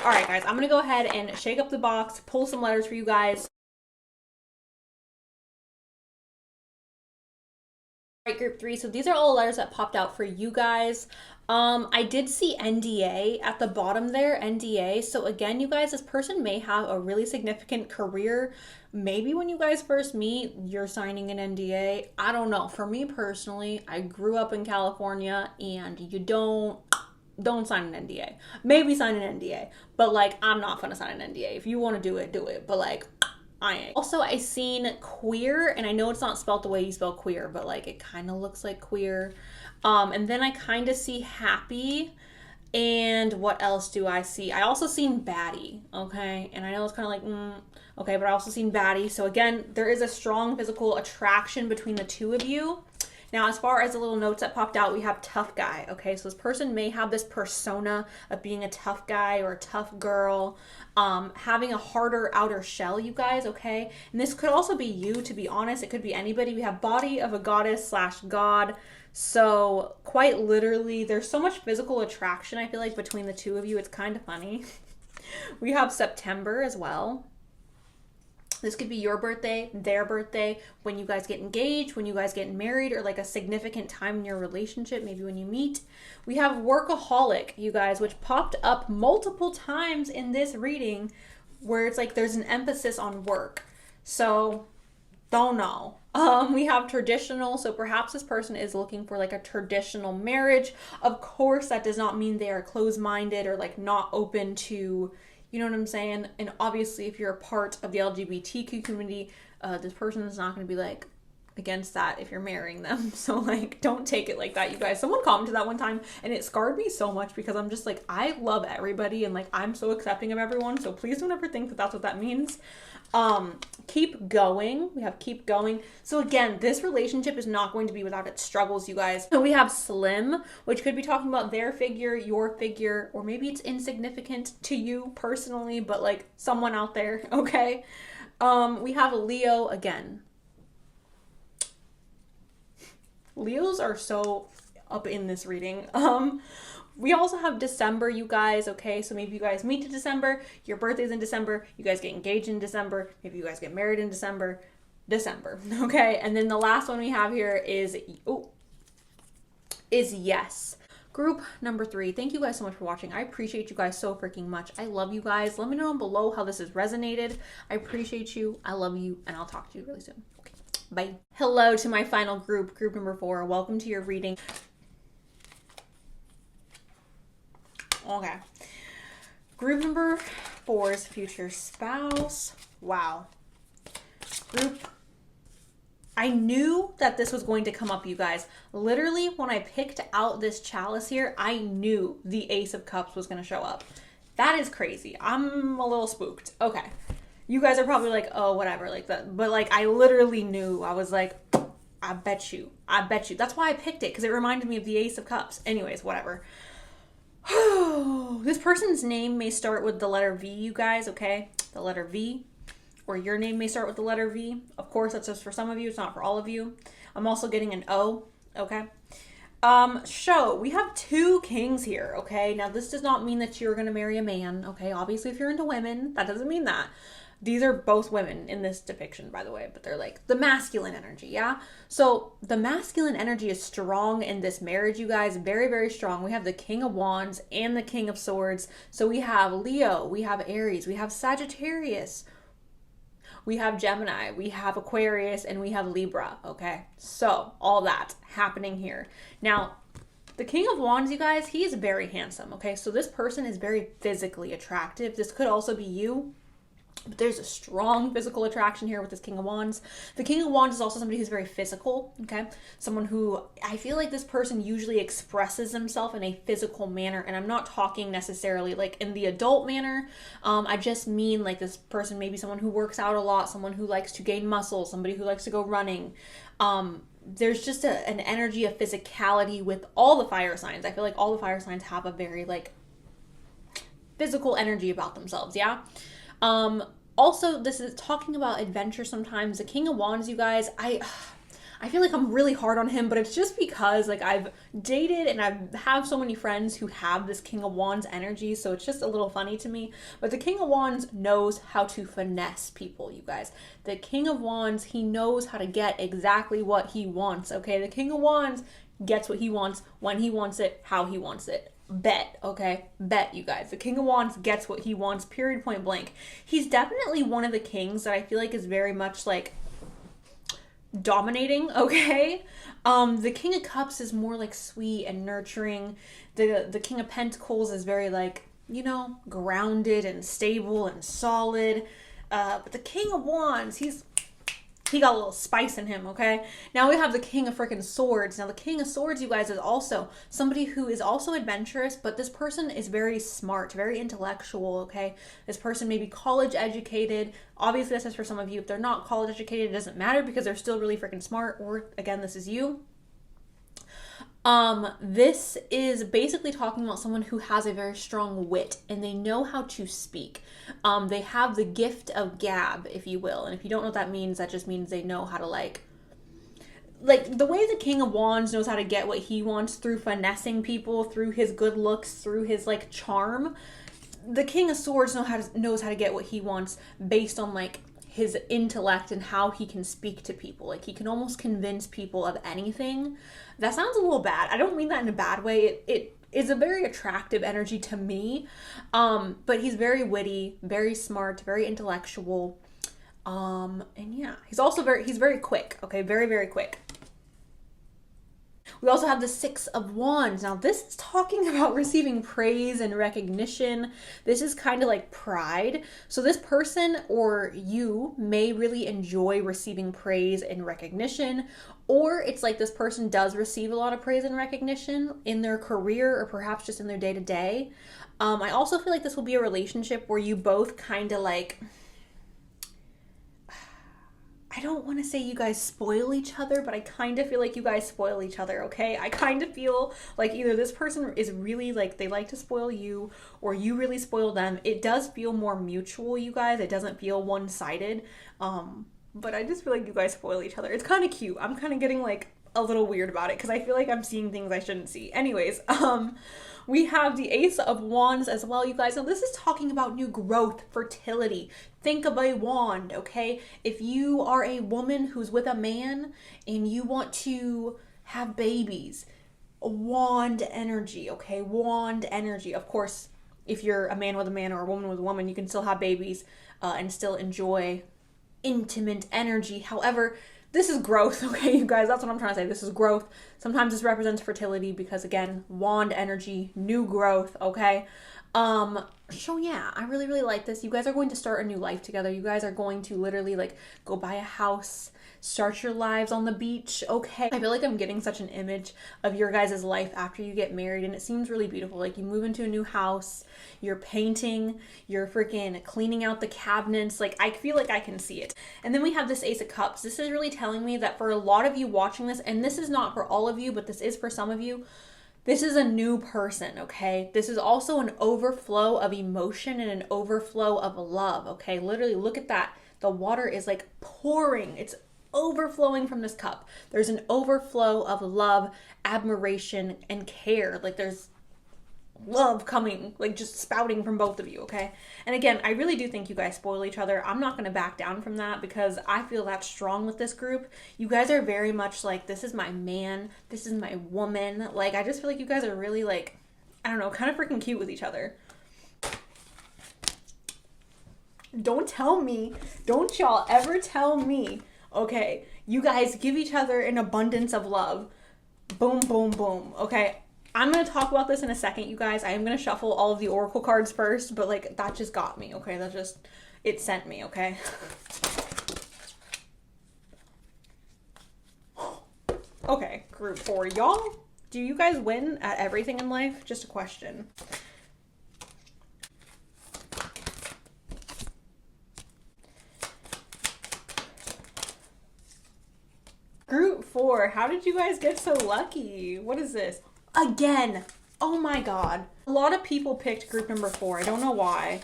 Speaker 1: All right, guys, I'm gonna go ahead and shake up the box, pull some letters for you guys. All right, group 3. So these are all the letters that popped out for you guys. I did see NDA at the bottom there, NDA. So again, you guys, this person may have a really significant career. Maybe when you guys first meet, you're signing an NDA. I don't know. For me personally, I grew up in California, and you don't sign an NDA. Maybe sign an NDA, but like, I'm not gonna sign an NDA. If you want to do it, do it. But like, I ain't. Also, I seen queer, and I know it's not spelled the way you spell queer, but like it kind of looks like queer. And then I kind of see happy. And what else do I see? I also seen baddie, okay? And I know it's kind of like, okay, but I also seen baddie. So again, there is a strong physical attraction between the two of you. Now, as far as the little notes that popped out, we have tough guy, okay? So this person may have this persona of being a tough guy or a tough girl, having a harder outer shell, you guys, okay? And this could also be you, to be honest. It could be anybody. We have body of a goddess / god. So quite literally, there's so much physical attraction, I feel like, between the two of you. It's kind of funny. We have September as well. This could be your birthday, their birthday, when you guys get engaged, when you guys get married, or like a significant time in your relationship, maybe when you meet. We have workaholic, you guys, which popped up multiple times in this reading, where it's like there's an emphasis on work. So, don't know. We have traditional, so perhaps this person is looking for like a traditional marriage. Of course, that does not mean they are closed-minded or like not open to, you know what I'm saying? And obviously, if you're a part of the LGBTQ community, this person is not going to be like against that if you're marrying them. So like, don't take it like that, you guys. Someone commented that one time, and it scarred me so much, because I'm just like, I love everybody, and like, I'm so accepting of everyone. So please don't ever think that that's what that means. Keep going. We have keep going. So again, this relationship is not going to be without its struggles, you guys. So we have slim, which could be talking about their figure, your figure, or maybe it's insignificant to you personally, but like someone out there, okay? We have Leo again. Leos are so up in this reading. We also have December, you guys, okay? So maybe you guys meet in December, your birthday's in December, you guys get engaged in December, maybe you guys get married in December, okay? And then the last one we have here is yes. Group number 3, thank you guys so much for watching. I appreciate you guys so freaking much. I love you guys. Let me know down below how this has resonated. I appreciate you. I love you, and I'll talk to you really soon. Okay, bye. Hello to my final group, group number 4. Welcome to your reading. Okay. Group number 4's future spouse. Wow. Group. I knew that this was going to come up, you guys. Literally, when I picked out this chalice here, I knew the Ace of Cups was going to show up. That is crazy. I'm a little spooked. Okay. You guys are probably like, oh, whatever, like that. But like, I literally knew. I was like, I bet you. That's why I picked it, because it reminded me of the Ace of Cups. Anyways, whatever. This person's name may start with the letter V, you guys, okay? The letter V. Or your name may start with the letter V. Of course, that's just for some of you. It's not for all of you. I'm also getting an O, okay? We have 2 kings here, okay? Now, this does not mean that you're going to marry a man, okay? Obviously, if you're into women, that doesn't mean that. These are both women in this depiction, by the way, but they're like the masculine energy, yeah? So the masculine energy is strong in this marriage, you guys, very, very strong. We have the King of Wands and the King of Swords. So we have Leo, we have Aries, we have Sagittarius, we have Gemini, we have Aquarius, and we have Libra, okay? So all that happening here. Now, The King of Wands, you guys, he is very handsome, okay? So this person is very physically attractive. This could also be you. But there's a strong physical attraction here with this King of Wands. The King of Wands is also somebody who's very physical, okay? Someone who, I feel like this person usually expresses himself in a physical manner, and I'm not talking necessarily like in the adult manner. I just mean like this person may be someone who works out a lot, someone who likes to gain muscle, somebody who likes to go running. There's just an energy of physicality with all the fire signs. I feel like all the fire signs have a very like physical energy about themselves, yeah? Also, this is talking about adventure sometimes. The King of Wands, you guys, I feel like I'm really hard on him, but it's just because like I've dated and I have so many friends who have this King of Wands energy, so it's just a little funny to me. But the King of Wands knows how to finesse people, you guys. The King of Wands, he knows how to get exactly what he wants, okay? The King of Wands gets what he wants, when he wants it, how he wants it. Bet, okay? Bet, you guys. The King of Wands gets what he wants, period, point blank. He's definitely one of the kings that I feel like is very much like dominating, okay? The King of Cups is more like sweet and nurturing. The King of Pentacles is very like, you know, grounded and stable and solid. But the King of Wands, he got a little spice in him, okay? Now we have the King of freaking Swords. Now the King of Swords, you guys, is also somebody who is also adventurous, but this person is very smart, very intellectual, okay? This person may be college educated. Obviously, this is for some of you. If they're not college educated, it doesn't matter because they're still really freaking smart, or again, this is you. This is basically talking about someone who has a very strong wit and they know how to speak. They have the gift of gab, if you will. And if you don't know what that means, that just means they know how to like the way the King of Wands knows how to get what he wants through finessing people, through his good looks, through his like charm. The King of Swords knows how to get what he wants based on like his intellect and how he can speak to people. Like he can almost convince people of anything. That sounds a little bad. I don't mean that in a bad way. It is a very attractive energy to me. But he's very witty, very smart, very intellectual. And yeah, he's very quick. Okay, very, very quick. We also have the Six of Wands. Now, this is talking about receiving praise and recognition. This is kind of like pride. So this person or you may really enjoy receiving praise and recognition, or it's like this person does receive a lot of praise and recognition in their career or perhaps just in their day-to-day. I also feel like this will be a relationship where you both kind of like, I don't want to say you guys spoil each other, but I kind of feel like you guys spoil each other, okay? I kind of feel like either this person is really like, they like to spoil you, or you really spoil them. It does feel more mutual, you guys. It doesn't feel one-sided. But I just feel like you guys spoil each other. It's kind of cute. I'm kind of getting like a little weird about it because I feel like I'm seeing things I shouldn't see. Anyways, we have the Ace of Wands as well, you guys. Now, this is talking about new growth, fertility. Think of a wand, okay? If you are a woman who's with a man and you want to have babies, wand energy, okay? Wand energy. Of course, if you're a man with a man or a woman with a woman, you can still have babies and still enjoy intimate energy. However, this is growth, okay, you guys? That's what I'm trying to say. This is growth. Sometimes this represents fertility because, again, wand energy, new growth, okay? So yeah, I really, really like this. You guys are going to start a new life together. You guys are going to literally, like, go buy a house, start your lives on the beach, okay? I feel like I'm getting such an image of your guys' life after you get married, and it seems really beautiful. Like, you move into a new house, you're painting, you're freaking cleaning out the cabinets. Like, I feel like I can see it. And then we have this Ace of Cups. This is really telling me that for a lot of you watching this, and this is not for all of you, but this is for some of you, this is a new person, okay? This is also an overflow of emotion and an overflow of love, okay? Literally, look at that. The water is like pouring. It's overflowing from this cup. There's an overflow of love, admiration, and care. Like, there's love coming, like, just spouting from both of you, okay? And again, I really do think you guys spoil each other. I'm not going to back down from that because I feel that strong with this group. You guys are very much like, this is my man, this is my woman. Like, I just feel like you guys are really, like, I don't know, kind of freaking cute with each other. Don't y'all ever tell me, okay, you guys give each other an abundance of love. Boom, boom, boom, okay? I'm going to talk about this in a second, you guys. I am going to shuffle all of the oracle cards first, but like that just got me, okay? It sent me, okay? Okay, group 4. Y'all, do you guys win at everything in life? Just a question. Group 4, how did you guys get so lucky? What is this? Again! Oh my god. A lot of people picked group number 4. I don't know why.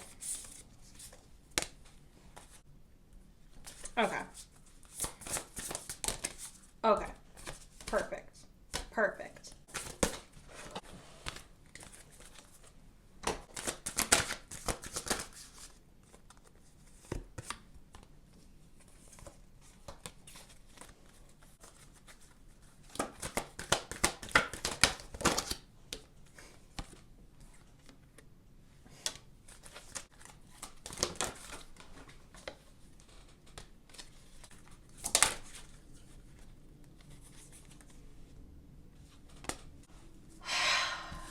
Speaker 1: Okay. Okay. Perfect. Perfect.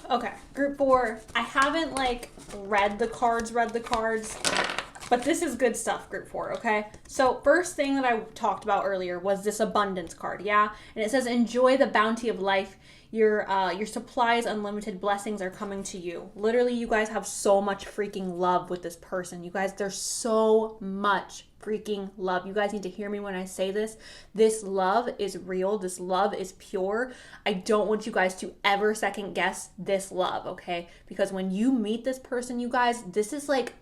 Speaker 1: Okay, group 4. I haven't like read the cards, but this is good stuff, group 4, okay? So first thing that I talked about earlier was this abundance card, yeah? And it says, enjoy the bounty of life. Your supplies, unlimited blessings are coming to you. Literally, you guys have so much freaking love with this person. You guys, there's so much freaking love. You guys need to hear me when I say this. This love is real. This love is pure. I don't want you guys to ever second guess this love, okay? Because when you meet this person, you guys, this is like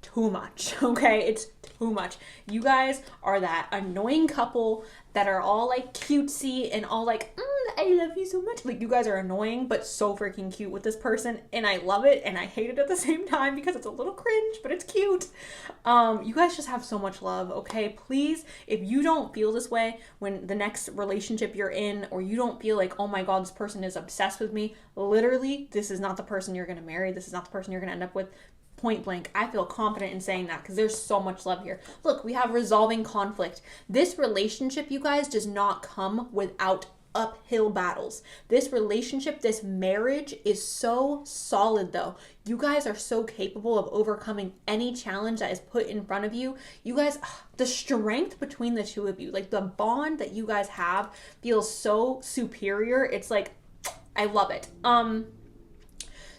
Speaker 1: too much, okay? It's too much. You guys are that annoying couple that are all like cutesy and all like, I love you so much. Like, you guys are annoying, but so freaking cute with this person. And I love it and I hate it at the same time because it's a little cringe, but it's cute. You guys just have so much love, okay? Please, if you don't feel this way when the next relationship you're in, or you don't feel like, oh my God, this person is obsessed with me, literally, this is not the person you're going to marry. This is not the person you're going to end up with. Point blank, I feel confident in saying that because there's so much love here. Look, we have resolving conflict. This relationship, you guys, does not come without uphill battles. This relationship, this marriage is so solid though. You guys are so capable of overcoming any challenge that is put in front of you. You guys, the strength between the two of you, like the bond that you guys have feels so superior. It's like, I love it.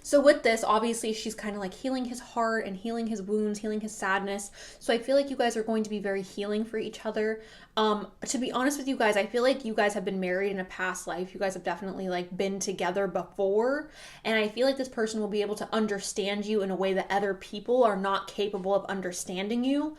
Speaker 1: So with this, obviously, she's kind of like healing his heart and healing his wounds, healing his sadness. So I feel like you guys are going to be very healing for each other. To be honest with you guys, I feel like you guys have been married in a past life. You guys have definitely like been together before. And I feel like this person will be able to understand you in a way that other people are not capable of understanding you.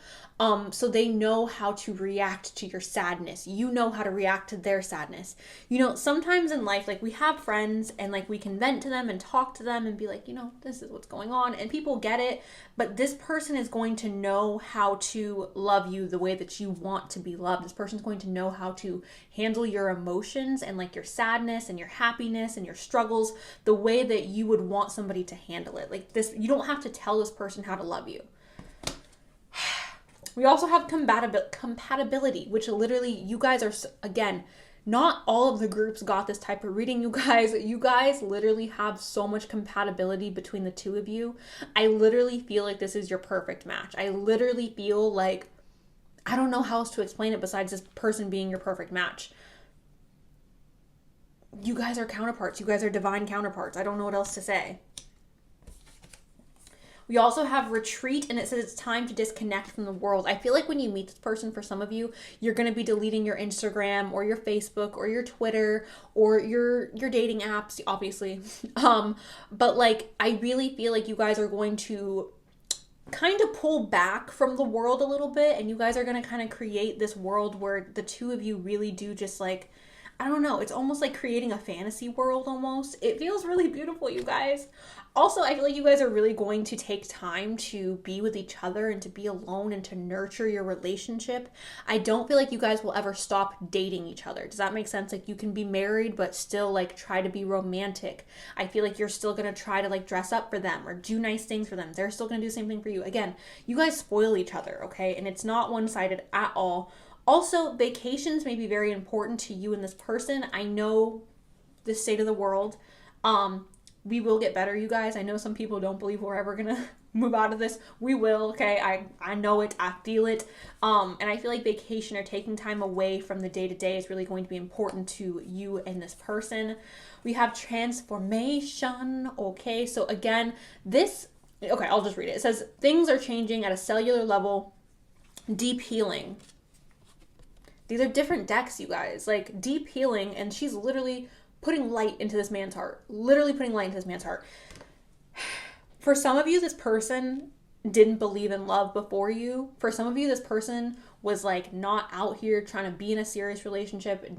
Speaker 1: So they know how to react to your sadness. You know how to react to their sadness. You know, sometimes in life, like we have friends and like we can vent to them and talk to them and be like, you know, this is what's going on, and people get it. But this person is going to know how to love you the way that you want to be loved. This person's going to know how to handle your emotions and like your sadness and your happiness and your struggles the way that you would want somebody to handle it. Like this, you don't have to tell this person how to love you. We also have compatibility, which literally you guys are, again, not all of the groups got this type of reading, you guys. You guys literally have so much compatibility between the two of you. I literally feel like this is your perfect match. I literally feel like, I don't know how else to explain it besides this person being your perfect match. You guys are counterparts. You guys are divine counterparts. I don't know what else to say. We also have retreat, and it says it's time to disconnect from the world. I feel like when you meet this person, for some of you, you're going to be deleting your Instagram or your Facebook or your Twitter or your dating apps, obviously. But like, I really feel like you guys are going to kind of pull back from the world a little bit, and you guys are going to kind of create this world where the two of you really do just like, I don't know, it's almost like creating a fantasy world almost. It feels really beautiful, you guys. Also, I feel like you guys are really going to take time to be with each other and to be alone and to nurture your relationship. I don't feel like you guys will ever stop dating each other. Does that make sense? Like, you can be married but still like try to be romantic. I feel like you're still going to try to like dress up for them or do nice things for them. They're still going to do the same thing for you. Again, you guys spoil each other, okay? And it's not one-sided at all. Also, vacations may be very important to you and this person. I know the state of the world. We will get better, you guys. I know some people don't believe we're ever gonna move out of this. We will, okay? I know it, I feel it. And I feel like vacation or taking time away from the day-to-day is really going to be important to you and this person. We have transformation, okay? So again, okay, I'll just read it. It says, things are changing at a cellular level, deep healing. These are different decks, you guys. Like, deep healing, and she's literally putting light into this man's heart. Literally putting light into this man's heart. For some of you, this person didn't believe in love before you. For some of you, this person was like not out here trying to be in a serious relationship.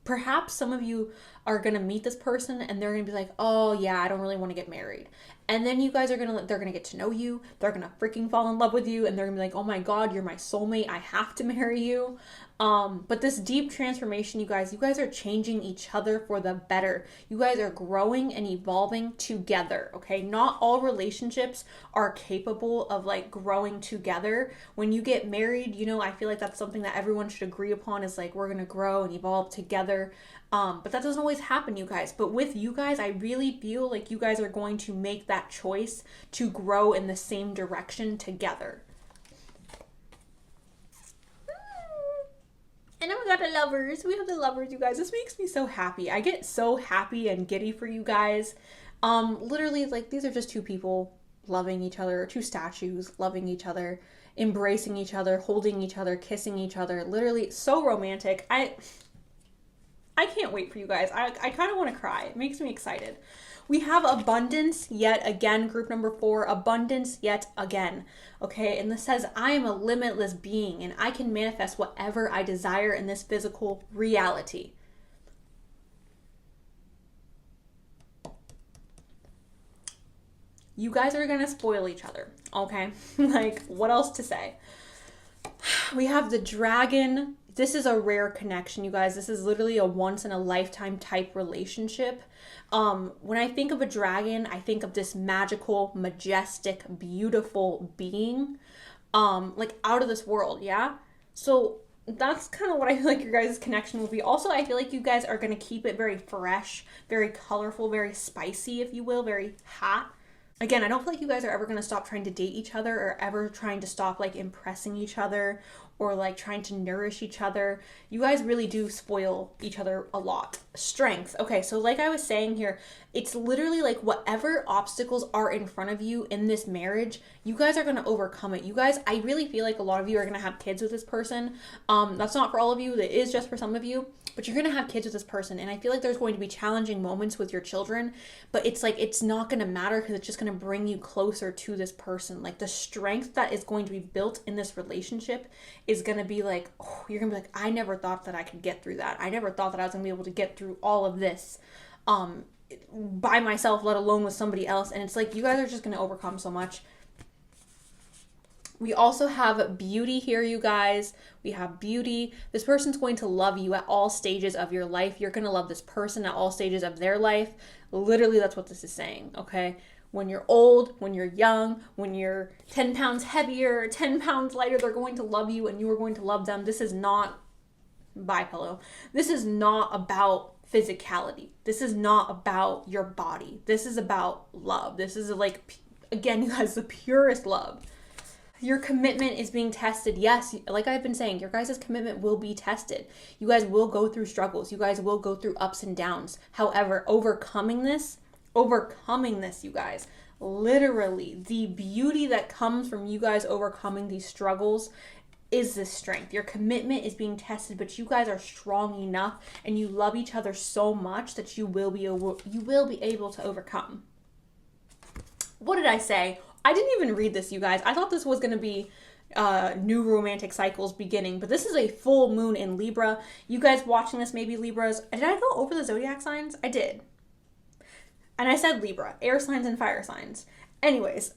Speaker 1: Perhaps some of you are going to meet this person and they're going to be like, oh yeah, I don't really want to get married. And then you guys are they're going to get to know you. They're going to freaking fall in love with you. And they're going to be like, oh my God, you're my soulmate. I have to marry you. But this deep transformation, you guys are changing each other for the better. You guys are growing and evolving together. Okay. Not all relationships are capable of like growing together. When you get married, you know, I feel like that's something that everyone should agree upon is like, we're going to grow and evolve together. But that doesn't always happen, you guys. But with you guys, I really feel like you guys are going to make that choice to grow in the same direction together. And then we got the lovers. We have the lovers, you guys. This makes me so happy. I get so happy and giddy for you guys. Literally, like, these are just two people loving each other, two statues loving each other, embracing each other, holding each other, kissing each other. Literally, so romantic. I can't wait for you guys. I kind of want to cry. It makes me excited. We have abundance yet again, group number 4, abundance yet again. Okay, and this says, I am a limitless being and I can manifest whatever I desire in this physical reality. You guys are going to spoil each other, okay? Like, what else to say? We have the dragon. This is a rare connection, you guys. This is literally a once in a lifetime type relationship. When I think of a dragon, I think of this magical, majestic, beautiful being, like out of this world. Yeah. So that's kind of what I feel like your guys' connection will be. Also, I feel like you guys are going to keep it very fresh, very colorful, very spicy, if you will, very hot. Again, I don't feel like you guys are ever going to stop trying to date each other or ever trying to stop like impressing each other or like trying to nourish each other. You guys really do spoil each other a lot. Strength. Okay, so like I was saying here, it's literally like whatever obstacles are in front of you in this marriage, you guys are going to overcome it. You guys, I really feel like a lot of you are going to have kids with this person. That's not for all of you. That is just for some of you. But you're going to have kids with this person. And I feel like there's going to be challenging moments with your children. But it's like, it's not going to matter because it's just going to bring you closer to this person. Like the strength that is going to be built in this relationship is going to be like, oh, you're going to be like, I never thought that I could get through that. I never thought that I was going to be able to get through all of this by myself, let alone with somebody else. And it's like, you guys are just going to overcome so much. We also have beauty here, you guys. We have beauty. This person's going to love you at all stages of your life. You're going to love this person at all stages of their life. Literally, that's what this is saying, okay? When you're old, when you're young, when you're 10 pounds heavier, 10 pounds lighter, they're going to love you and you are going to love them. This is not, bye pillow. This is not about physicality. This is not about your body. This is about love. This is like, again, you guys, the purest love. Your commitment is being tested. Yes, like I've been saying, your guys' commitment will be tested. You guys will go through struggles. You guys will go through ups and downs. However, overcoming this, you guys, literally the beauty that comes from you guys overcoming these struggles is the strength. Your commitment is being tested, but you guys are strong enough and you love each other so much that you will be able to overcome. What did I say? I didn't even read this, you guys. I thought this was going to be new romantic cycles beginning, but this is a full moon in Libra. You guys watching this may be Libras. Did I go over the zodiac signs? I did. And I said Libra, air signs and fire signs. Anyways,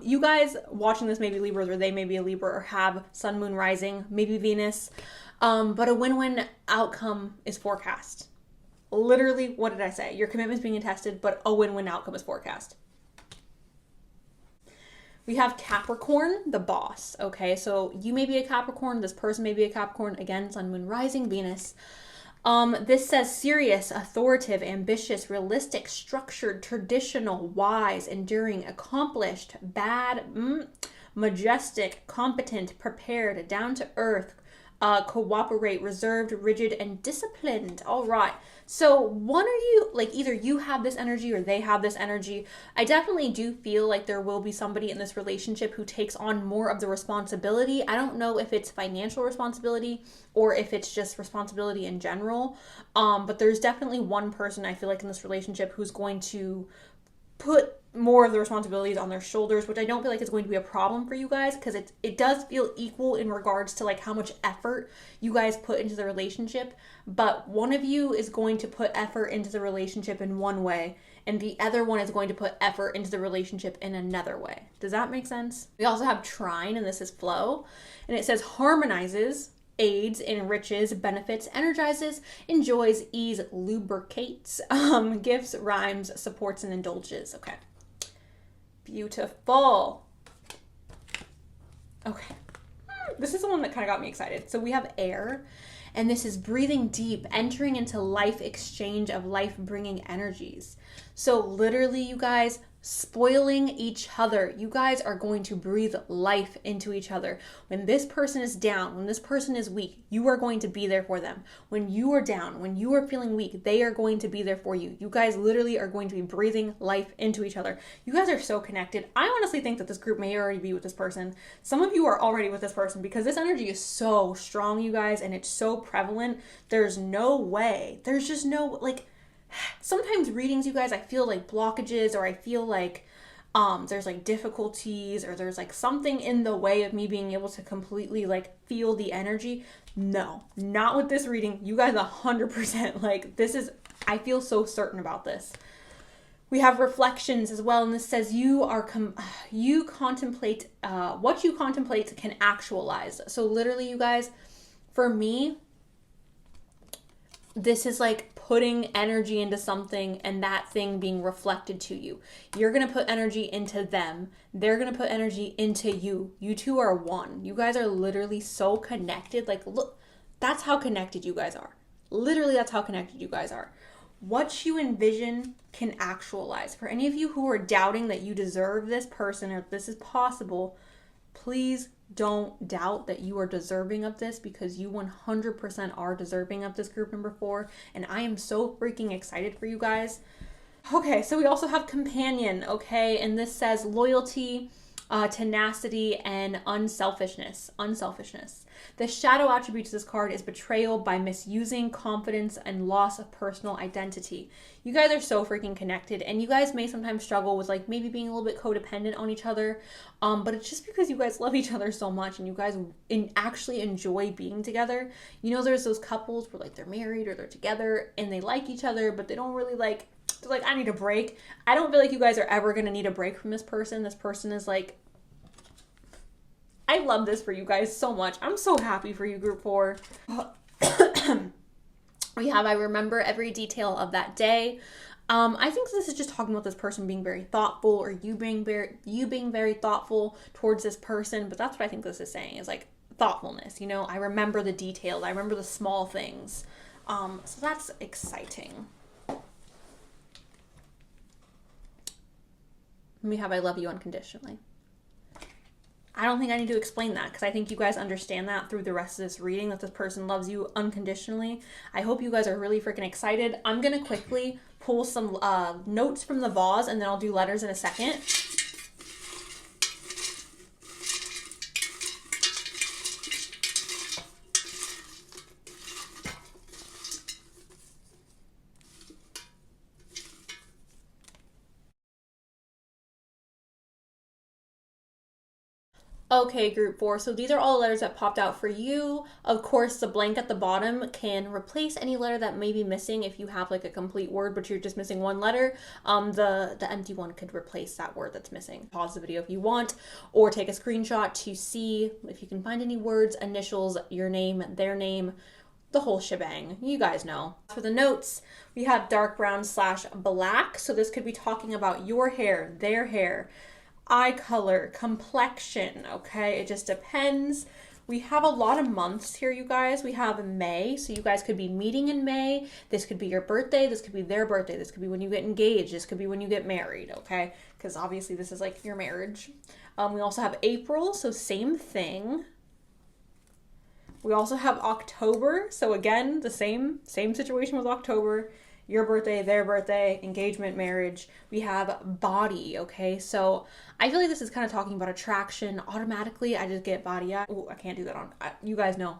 Speaker 1: you guys watching this may be Libras or they may be a Libra or have sun, moon, rising, maybe Venus. But a win-win outcome is forecast. Literally, what did I say? Your commitment's being tested, but a win-win outcome is forecast. We have Capricorn, the boss. Okay, so you may be a Capricorn, this person may be a Capricorn. Again, Sun, Moon, Rising, Venus. This says serious, authoritative, ambitious, realistic, structured, traditional, wise, enduring, accomplished, majestic, competent, prepared, down to earth, cooperate, reserved, rigid, and disciplined. All right. So one of you, like either you have this energy or they have this energy. I definitely do feel like there will be somebody in this relationship who takes on more of the responsibility. I don't know if it's financial responsibility or if it's just responsibility in general. But there's definitely one person I feel like in this relationship who's going to put more of the responsibilities on their shoulders, which I don't feel like is going to be a problem for you guys, because it does feel equal in regards to like how much effort you guys put into the relationship. But one of you is going to put effort into the relationship in one way, and the other one is going to put effort into the relationship in another way. Does that make sense? We also have trine, and this is flow, and it says harmonizes, aids, enriches, benefits, energizes, enjoys, ease, lubricates, gifts, rhymes, supports, and indulges. Okay. Beautiful. Okay. This is the one that kind of got me excited. So we have air, and this is breathing deep, entering into life exchange of life-bringing energies. So literally, you guys, spoiling each other. You guys are going to breathe life into each other. When this person is down, when this person is weak, you are going to be there for them. When you are down, when you are feeling weak, they are going to be there for you. You guys literally are going to be breathing life into each other. You guys are so connected. I honestly think that this group may already be with this person. Some of you are already with this person because this energy is so strong, you guys, and it's so prevalent. There's no way. There's just no, like, sometimes readings, you guys, I feel like blockages, or I feel like there's like difficulties, or there's like something in the way of me being able to completely like feel the energy. No, not with this reading. You guys 100%, like, this is, I feel so certain about this. We have reflections as well, and this says you contemplate, what you contemplate can actualize. So literally, you guys, for me, this is like putting energy into something and that thing being reflected to you. You're going to put energy into them. They're going to put energy into you. You two are one. You guys are literally so connected. Like, look, that's how connected you guys are. Literally, that's how connected you guys are. What you envision can actualize. For any of you who are doubting that you deserve this person or this is possible, please don't doubt that you are deserving of this, because you 100% are deserving of this group number 4. And I am so freaking excited for you guys. Okay, so we also have companion, okay? And this says loyalty, tenacity, and unselfishness. The shadow attribute to this card is betrayal by misusing confidence and loss of personal identity. You guys are so freaking connected, and you guys may sometimes struggle with like maybe being a little bit codependent on each other, but it's just because you guys love each other so much and you guys actually enjoy being together. You know, there's those couples where like they're married or they're together and they like each other, but they don't really like, they're like, I need a break. I don't feel like you guys are ever going to need a break from this person. This person is like, I love this for you guys so much. I'm so happy for you, group 4. We have I remember every detail of that day. I think this is just talking about this person being very thoughtful, or you being very thoughtful towards this person. But that's what I think this is saying, is like thoughtfulness. You know, I remember the details. I remember the small things. So that's exciting. We have I love you unconditionally. I don't think I need to explain that, because I think you guys understand that through the rest of this reading, that this person loves you unconditionally. I hope you guys are really freaking excited. I'm going to quickly pull some notes from the vase, and then I'll do letters in a second. Okay, group 4, so these are all the letters that popped out for you. Of course, the blank at the bottom can replace any letter that may be missing. If you have like a complete word, but you're just missing one letter, the empty one could replace that word that's missing. Pause the video if you want, or take a screenshot to see if you can find any words, initials, your name, their name, the whole shebang. You guys know. For the notes, we have dark brown / black, so this could be talking about your hair, their hair, eye color, complexion, okay? It just depends. We have a lot of months here, you guys. We have May, so you guys could be meeting in May. This could be your birthday. This could be their birthday. This could be when you get engaged. This could be when you get married, okay? Because obviously this is like your marriage. We also have April, so same thing. We also have October, so again, the same situation with October. Your birthday, their birthday, engagement, marriage. We have body, okay? So I feel like this is kind of talking about attraction. Automatically, I just get body. Oh, I can't do that on, you guys know.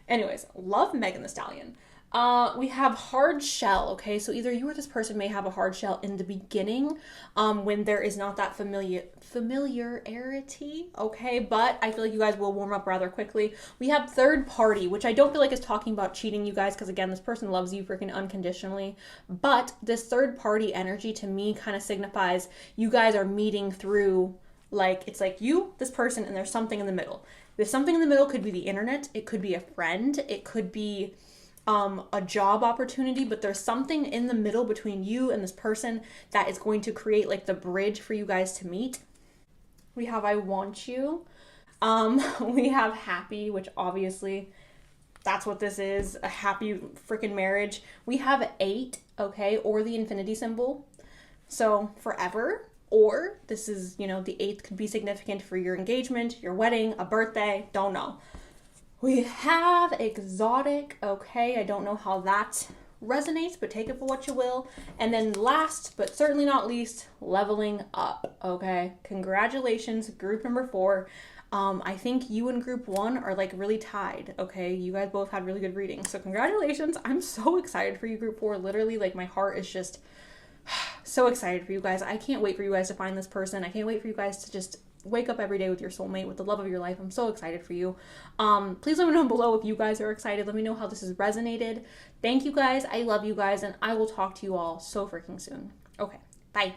Speaker 1: Anyways, love Megan Thee Stallion. We have hard shell, okay? So either you or this person may have a hard shell in the beginning when there is not that familiarity, okay? But I feel like you guys will warm up rather quickly. We have third party, which I don't feel like is talking about cheating, you guys, because again, this person loves you freaking unconditionally. But this third party energy to me kind of signifies you guys are meeting through, like, it's like you, this person, and there's something in the middle. There's something in the middle, could be the internet, it could be a friend, it could be a job opportunity, but there's something in the middle between you and this person that is going to create like the bridge for you guys to meet. We have I want you. We have happy, which obviously that's what this is, a happy freaking marriage. We have 8, okay, or the infinity symbol. So forever, or this is, you know, the 8th could be significant for your engagement, your wedding, a birthday, don't know. We have exotic, okay, I don't know how that resonates, but take it for what you will. And then last, but certainly not least, leveling up, okay? Congratulations, group number 4. I think you and group 1 are like really tied, okay? You guys both had really good readings, so congratulations. I'm so excited for you, group 4. Literally, like my heart is just so excited for you guys. I can't wait for you guys to find this person. I can't wait for you guys to just wake up every day with your soulmate, with the love of your life. I'm so excited for you. Please let me know below if you guys are excited. Let me know how this has resonated. Thank you guys. I love you guys, and I will talk to you all so freaking soon. Okay, bye.